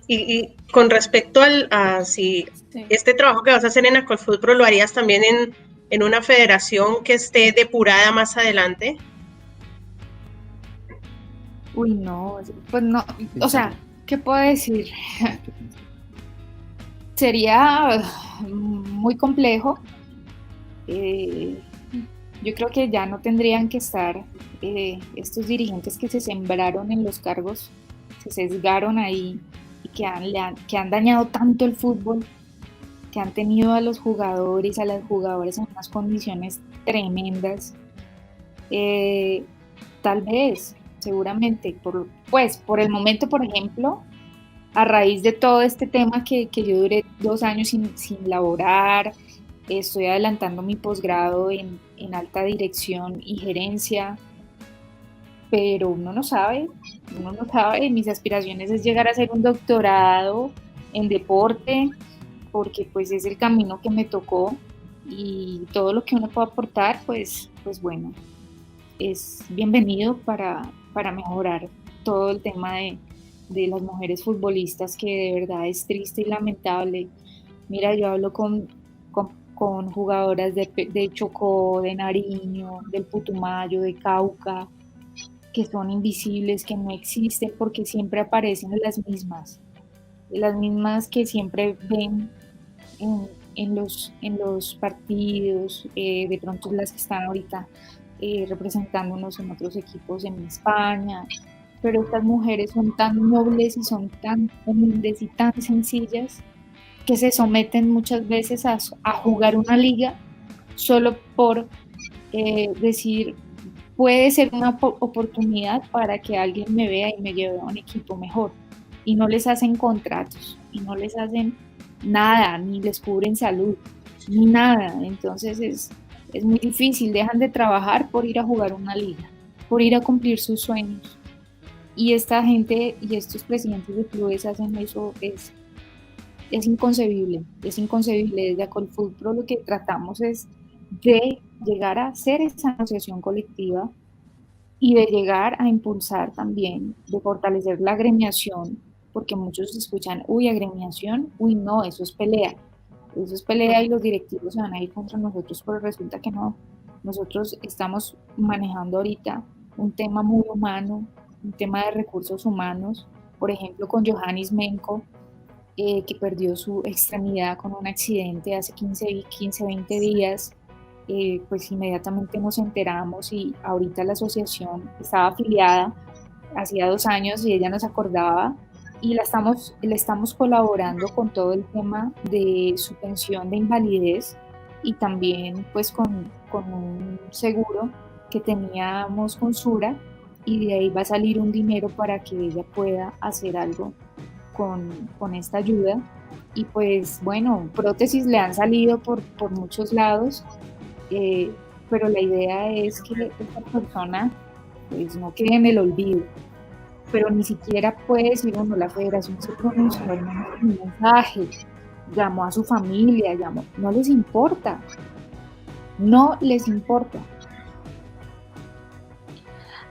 Y con respecto a si este trabajo que vas a hacer en Acolfood Pro lo harías también en una federación que esté depurada más adelante. Uy, no, pues no, o sea, ¿qué puedo decir? Sería muy complejo. Yo creo que ya no tendrían que estar estos dirigentes que se sembraron en los cargos, se sesgaron ahí y que han dañado tanto el fútbol, que han tenido a los jugadores, a las jugadoras en unas condiciones tremendas. Tal vez, seguramente, por el momento, por ejemplo, a raíz de todo este tema que yo duré 2 años sin laborar, estoy adelantando mi posgrado en alta dirección y gerencia, pero uno no sabe, mis aspiraciones es llegar a hacer un doctorado en deporte, porque pues es el camino que me tocó y todo lo que uno puede aportar, pues bueno, es bienvenido para mejorar todo el tema de las mujeres futbolistas, que de verdad es triste y lamentable. Mira, yo hablo con jugadoras de Chocó, de Nariño, del Putumayo, de Cauca, que son invisibles, que no existen porque siempre aparecen las mismas que siempre ven en los partidos, de pronto las que están ahorita representándonos en otros equipos en España, pero estas mujeres son tan nobles y son tan humildes y tan sencillas que se someten muchas veces a jugar una liga solo por decir, puede ser una oportunidad para que alguien me vea y me lleve a un equipo mejor, y no les hacen contratos y no les hacen nada, ni les cubren salud, ni nada. Entonces es muy difícil, dejan de trabajar por ir a jugar una liga, por ir a cumplir sus sueños. Y esta gente y estos presidentes de clubes hacen eso, es inconcebible, es inconcebible. Desde Acolfood Pro lo que tratamos es de llegar a hacer esa asociación colectiva y de llegar a impulsar también, de fortalecer la agremiación, porque muchos escuchan, uy, agremiación, uy, no, eso es pelea y los directivos se van a ir contra nosotros, pero resulta que no. Nosotros estamos manejando ahorita un tema muy humano, un tema de recursos humanos, por ejemplo con Johannes Menko, que perdió su extremidad con un accidente hace 15, 20 días, pues inmediatamente nos enteramos y ahorita la asociación estaba afiliada hacía 2 años y ella nos acordaba y le estamos colaborando con todo el tema de su pensión de invalidez y también pues con un seguro que teníamos con Sura, y de ahí va a salir un dinero para que ella pueda hacer algo con esta ayuda. Y pues bueno, prótesis le han salido por muchos lados, pero la idea es que esta persona pues no quede en el olvido, pero ni siquiera puede decir, bueno, la federación se pronunció en un mensaje, llamó a su familia, no les importa,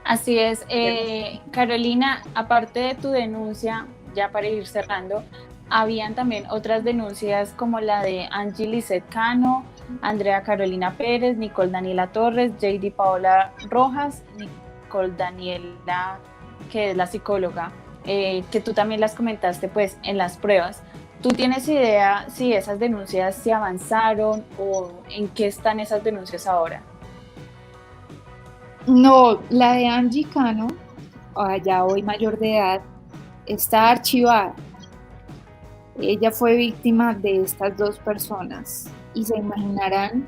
Así es. Carolina, aparte de tu denuncia, ya para ir cerrando, habían también otras denuncias como la de Angie Lisset Cano, Andrea Carolina Pérez, Nicole Daniela Torres, JD Paola Rojas, Nicole Daniela, que es la psicóloga, que tú también las comentaste pues en las pruebas. ¿Tú tienes idea si esas denuncias se avanzaron o en qué están esas denuncias ahora? No, la de Angie Cano, ya hoy mayor de edad, está archivada. Ella fue víctima de estas 2 personas y se imaginarán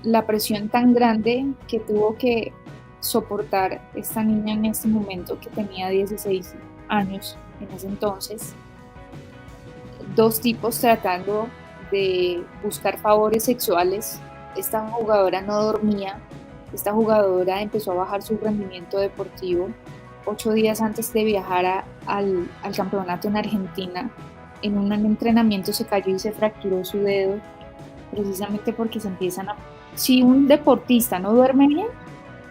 la presión tan grande que tuvo que soportar esta niña en este momento, que tenía 16 años en ese entonces. 2 tipos tratando de buscar favores sexuales. Esta jugadora no dormía, esta jugadora empezó a bajar su rendimiento deportivo 8 días antes de viajar al campeonato en Argentina. En un entrenamiento se cayó y se fracturó su dedo, precisamente porque si un deportista no duerme bien,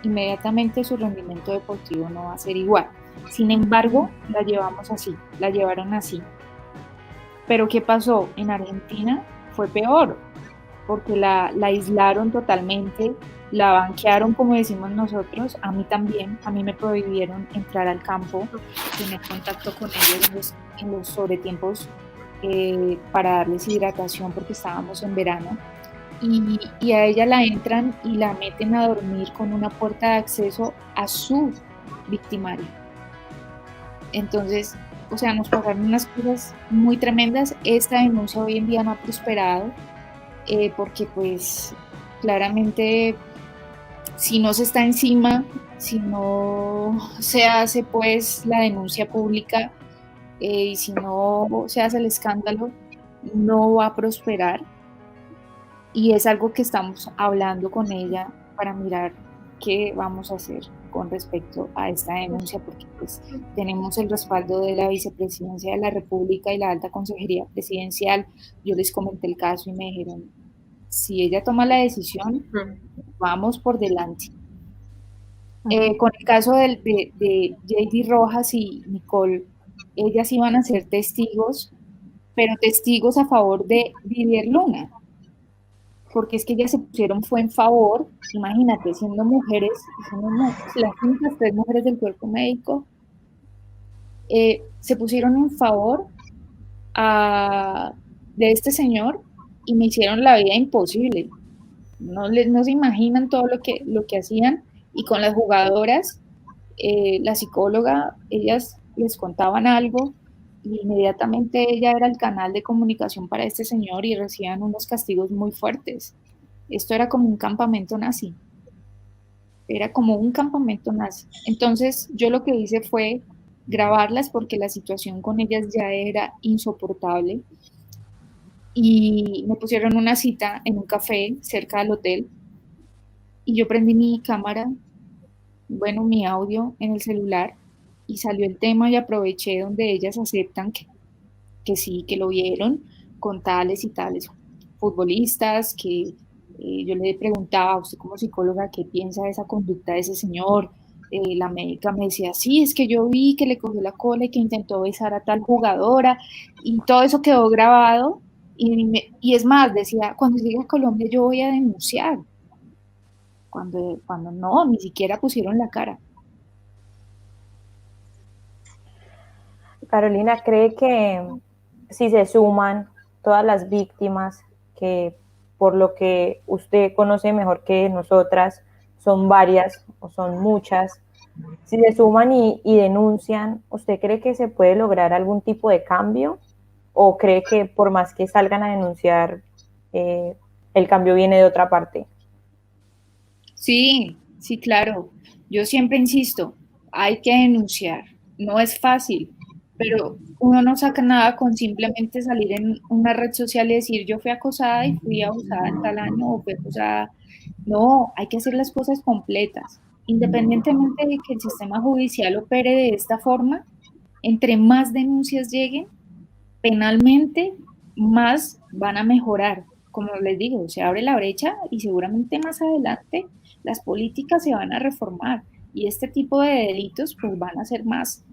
inmediatamente su rendimiento deportivo no va a ser igual. Sin embargo, la llevaron así. Pero ¿qué pasó? En Argentina fue peor, porque la aislaron totalmente, la banquearon, como decimos nosotros. A mí también, a mí me prohibieron entrar al campo, tener contacto con ellos en los sobretiempos para darles hidratación, porque estábamos en verano. Y a ella la entran y la meten a dormir con una puerta de acceso a su victimario. Entonces, o sea, nos pasaron unas cosas muy tremendas. Esta denuncia hoy en día no ha prosperado, porque pues claramente si no se está encima, si no se hace pues la denuncia pública, y si no se hace el escándalo, no va a prosperar. Y es algo que estamos hablando con ella para mirar qué vamos a hacer con respecto a esta denuncia, porque pues tenemos el respaldo de la Vicepresidencia de la República y la Alta Consejería Presidencial. Yo les comenté el caso y me dijeron, si ella toma la decisión, vamos por delante. Con el caso de JD Rojas y Nicole, ellas iban a ser testigos, pero testigos a favor de Didier Luna, porque es que ellas se pusieron fue en favor, imagínate, siendo mujeres, las únicas 3 mujeres del cuerpo médico, se pusieron en favor de este señor y me hicieron la vida imposible. No se imaginan todo lo que hacían. Y con las jugadoras, la psicóloga, ellas les contaban algo y inmediatamente ella era el canal de comunicación para este señor y recibían unos castigos muy fuertes. Esto era como un campamento nazi. Entonces yo lo que hice fue grabarlas porque la situación con ellas ya era insoportable y me pusieron una cita en un café cerca del hotel y yo prendí mi cámara, bueno, mi audio en el celular y salió el tema y aproveché donde ellas aceptan que sí, que lo vieron con tales y tales futbolistas, que yo le preguntaba a usted como psicóloga qué piensa de esa conducta de ese señor. La médica me decía, sí, es que yo vi que le cogió la cola y que intentó besar a tal jugadora y todo eso quedó grabado y es más, decía, cuando llegue a Colombia yo voy a denunciar. Cuando no, ni siquiera pusieron la cara. Carolina, ¿cree que si se suman todas las víctimas, que por lo que usted conoce mejor que nosotras, son varias o son muchas, si se suman y denuncian, ¿usted cree que se puede lograr algún tipo de cambio? ¿O cree que por más que salgan a denunciar, el cambio viene de otra parte? Sí, claro. Yo siempre insisto, hay que denunciar. No es fácil, pero uno no saca nada con simplemente salir en una red social y decir yo fui acosada y fui abusada en tal año o fui acosada. No, hay que hacer las cosas completas. Independientemente de que el sistema judicial opere de esta forma, entre más denuncias lleguen, penalmente, más van a mejorar. Como les digo, se abre la brecha y seguramente más adelante las políticas se van a reformar y este tipo de delitos pues van a ser más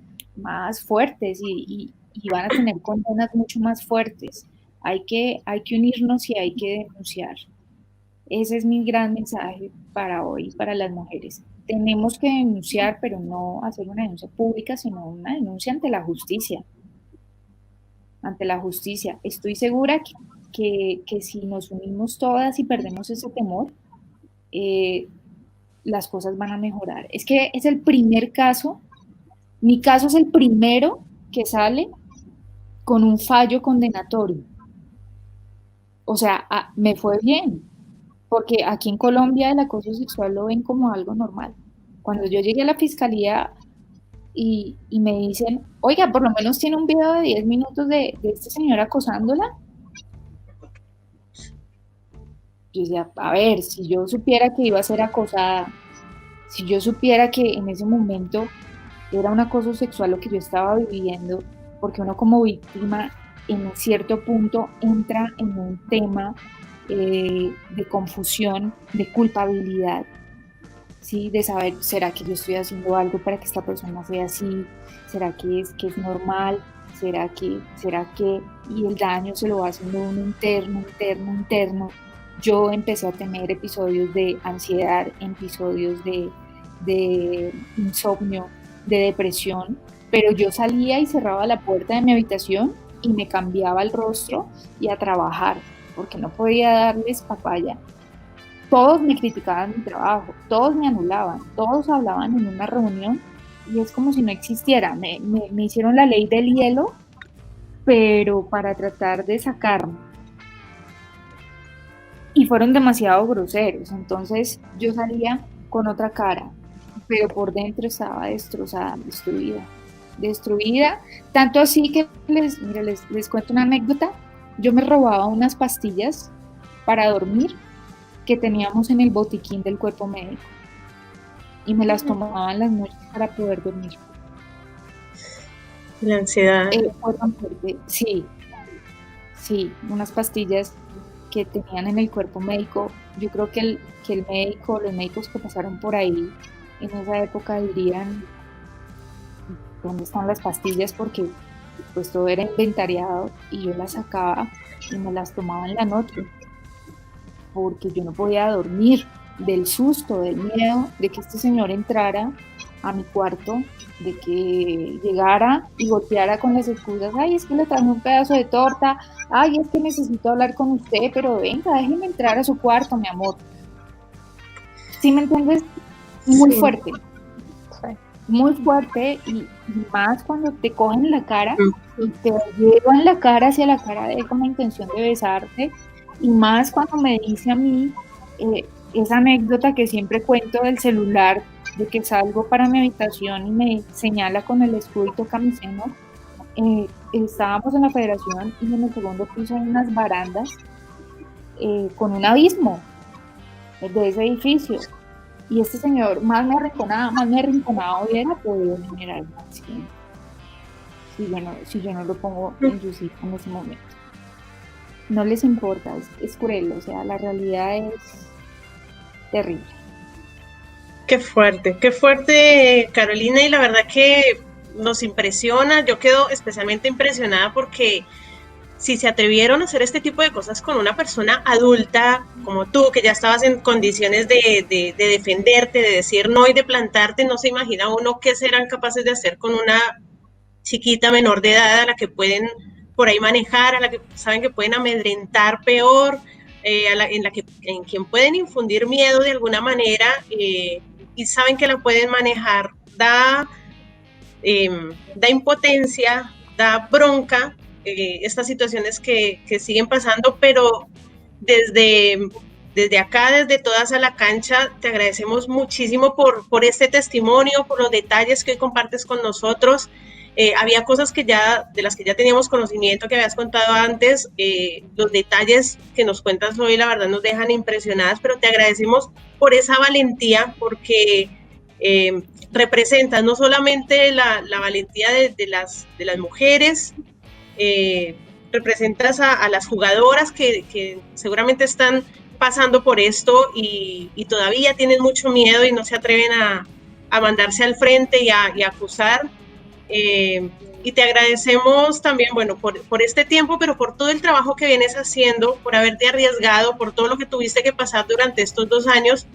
fuertes y van a tener condenas mucho más fuertes. Hay que unirnos y hay que denunciar. Ese es mi gran mensaje para hoy, para las mujeres. Tenemos que denunciar, pero no hacer una denuncia pública, sino una denuncia ante la justicia. Ante la justicia. Estoy segura que si nos unimos todas y perdemos ese temor, las cosas van a mejorar. Es que es el primer caso, mi caso es el primero que sale con un fallo condenatorio. O sea, me fue bien, porque aquí en Colombia el acoso sexual lo ven como algo normal. Cuando yo llegué a la fiscalía y me dicen, oiga, por lo menos tiene un video de 10 minutos de este señor acosándola, yo decía, a ver, si yo supiera que iba a ser acosada, si yo supiera que en ese momento era un acoso sexual lo que yo estaba viviendo, porque uno como víctima en cierto punto entra en un tema de confusión, de culpabilidad. ¿sí? De saber, ¿será que yo estoy haciendo algo para que esta persona sea así? ¿Será que es normal? ¿Será que, y el daño se lo va haciendo uno interno? Yo empecé a tener episodios de ansiedad, episodios de insomnio, de depresión, pero yo salía y cerraba la puerta de mi habitación y me cambiaba el rostro y a trabajar, porque no podía darles papaya. Todos me criticaban mi trabajo, todos me anulaban, todos hablaban en una reunión y es como si no existiera. Me hicieron la ley del hielo, pero para tratar de sacarme. Y fueron demasiado groseros, entonces yo salía con otra cara, pero por dentro estaba destrozada, destruida, tanto así que les cuento una anécdota. Yo me robaba unas pastillas para dormir que teníamos en el botiquín del cuerpo médico y me las tomaba en las noches para poder dormir. La ansiedad. Fue tan fuerte. Sí, unas pastillas que tenían en el cuerpo médico. Yo creo que los médicos que pasaron por ahí en esa época dirían dónde están las pastillas, porque pues todo era inventariado y yo las sacaba y me las tomaba en la noche porque yo no podía dormir del susto, del miedo de que este señor entrara a mi cuarto, de que llegara y golpeara con las excusas: ay, es que le traje un pedazo de torta, ay, es que necesito hablar con usted, pero venga, déjeme entrar a su cuarto, mi amor. ¿Sí me entiendes? Muy fuerte. Muy fuerte, y más cuando te cogen la cara y te llevan la cara hacia la cara de él con la intención de besarte, y más cuando me dice a mí esa anécdota que siempre cuento del celular, de que salgo para mi habitación y me señala con el escudo y toca mi seno. Estábamos en la Federación y en el segundo piso hay unas barandas con un abismo de ese edificio. Y este señor más me arrinconaba hubiera podido generar un accidente si yo no lo pongo en su sitio en ese momento. No les importa, es cruel, o sea, la realidad es terrible. Qué fuerte, Carolina, y la verdad que nos impresiona. Yo quedo especialmente impresionada porque si se atrevieron a hacer este tipo de cosas con una persona adulta como tú, que ya estabas en condiciones de defenderte, de decir no y de plantarte, no se imagina uno qué serán capaces de hacer con una chiquita menor de edad a la que pueden por ahí manejar, a la que saben que pueden amedrentar peor, en quien pueden infundir miedo de alguna manera, y saben que la pueden manejar. Da impotencia, da bronca estas situaciones que siguen pasando, pero desde acá, desde Todas a la Cancha, te agradecemos muchísimo por este testimonio, por los detalles que hoy compartes con nosotros. Había cosas de las que ya teníamos conocimiento, que habías contado antes. Los detalles que nos cuentas hoy, la verdad, nos dejan impresionadas, pero te agradecemos por esa valentía, porque representas no solamente la valentía de las mujeres, representas a las jugadoras que seguramente están pasando por esto y todavía tienen mucho miedo y no se atreven a mandarse al frente y a acusar. Y te agradecemos también, bueno, por este tiempo, pero por todo el trabajo que vienes haciendo, por haberte arriesgado, por todo lo que tuviste que pasar durante estos 2 años.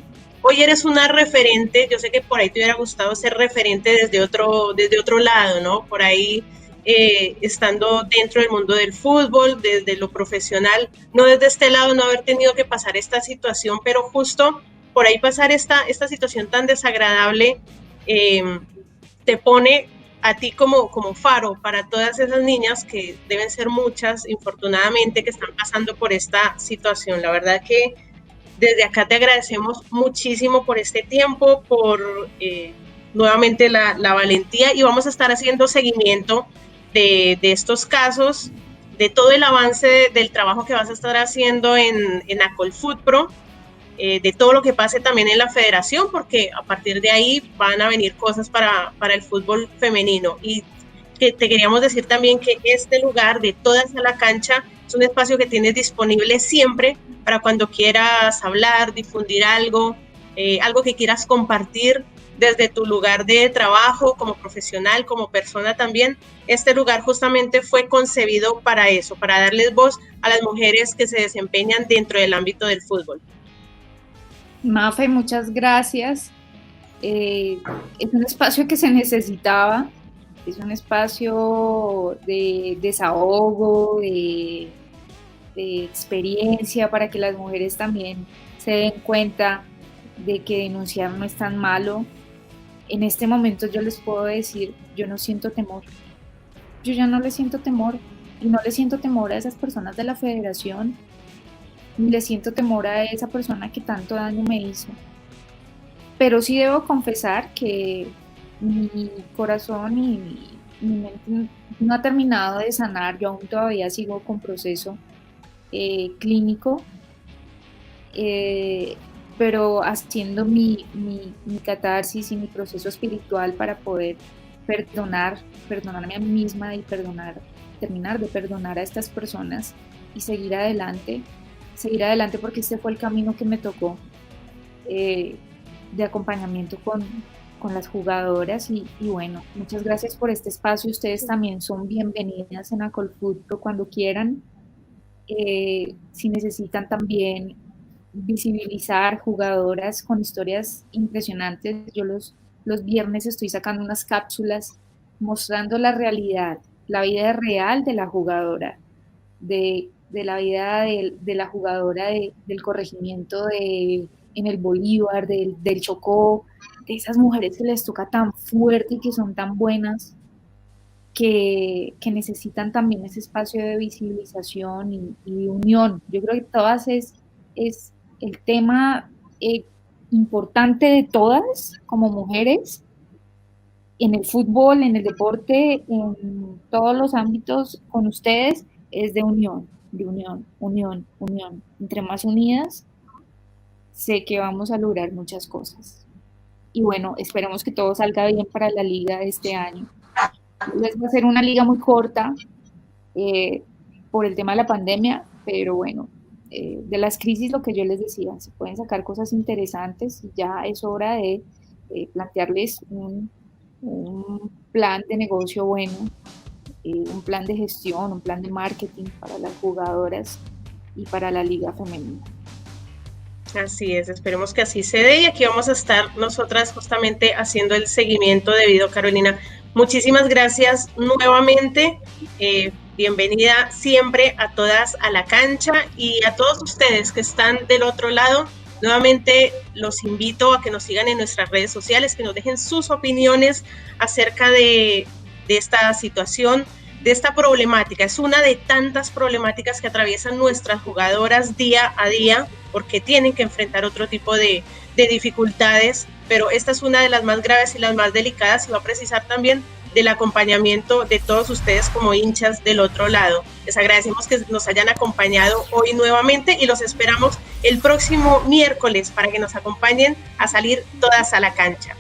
Hoy eres una referente. Yo sé que por ahí te hubiera gustado ser referente desde otro lado, ¿no? Por ahí estando dentro del mundo del fútbol, desde lo profesional, no desde este lado, no haber tenido que pasar esta situación, pero justo por ahí pasar esta situación tan desagradable te pone a ti como faro para todas esas niñas, que deben ser muchas, infortunadamente, que están pasando por esta situación. La verdad que desde acá te agradecemos muchísimo por este tiempo, por nuevamente la valentía, y vamos a estar haciendo seguimiento de estos casos, de todo el avance del trabajo que vas a estar haciendo en Acolfutpro, de todo lo que pase también en la federación, porque a partir de ahí van a venir cosas para el fútbol femenino. Y que te queríamos decir también que este lugar de Todas a la Cancha es un espacio que tienes disponible siempre para cuando quieras hablar, difundir algo, algo que quieras compartir desde tu lugar de trabajo, como profesional, como persona también. Este lugar justamente fue concebido para eso, para darles voz a las mujeres que se desempeñan dentro del ámbito del fútbol. Mafe, muchas gracias. Es un espacio que se necesitaba, es un espacio de desahogo, de experiencia, para que las mujeres también se den cuenta de que denunciar no es tan malo. En este momento yo les puedo decir, yo no siento temor. Yo ya no le siento temor, y no le siento temor a esas personas de la federación, ni le siento temor a esa persona que tanto daño me hizo. Pero sí debo confesar que mi corazón y mi mente no ha terminado de sanar. Yo aún todavía sigo con proceso clínico, pero haciendo mi catarsis y mi proceso espiritual para poder perdonarme a mí misma y terminar de perdonar a estas personas y seguir adelante porque este fue el camino que me tocó, de acompañamiento con las jugadoras y bueno, muchas gracias por este espacio. Ustedes también son bienvenidas en Acolfutro cuando quieran. Si necesitan también visibilizar jugadoras con historias impresionantes, yo los viernes estoy sacando unas cápsulas mostrando la realidad, la vida real de la jugadora, de la vida de la jugadora del corregimiento en el Bolívar, del Chocó, de esas mujeres que les toca tan fuerte y que son tan buenas, que necesitan también ese espacio de visibilización y unión. Yo creo que todas es el tema importante de todas como mujeres, en el fútbol, en el deporte, en todos los ámbitos con ustedes, es de unión. Entre más unidas, sé que vamos a lograr muchas cosas. Y bueno, esperemos que todo salga bien para la liga de este año. Les va a ser una liga muy corta por el tema de la pandemia, pero bueno, de las crisis, lo que yo les decía, se pueden sacar cosas interesantes y ya es hora de plantearles un plan de negocio bueno, un plan de gestión, un plan de marketing para las jugadoras y para la liga femenina. Así es, esperemos que así se dé y aquí vamos a estar nosotras justamente haciendo el seguimiento debido. Carolina, muchísimas gracias nuevamente, bienvenida siempre a todas a la cancha y a todos ustedes que están del otro lado. Nuevamente los invito a que nos sigan en nuestras redes sociales, que nos dejen sus opiniones acerca de esta situación, de esta problemática. Es una de tantas problemáticas que atraviesan nuestras jugadoras día a día, porque tienen que enfrentar otro tipo de dificultades, pero esta es una de las más graves y las más delicadas y va a precisar también del acompañamiento de todos ustedes como hinchas del otro lado. Les agradecemos que nos hayan acompañado hoy nuevamente y los esperamos el próximo miércoles para que nos acompañen a salir todas a la cancha.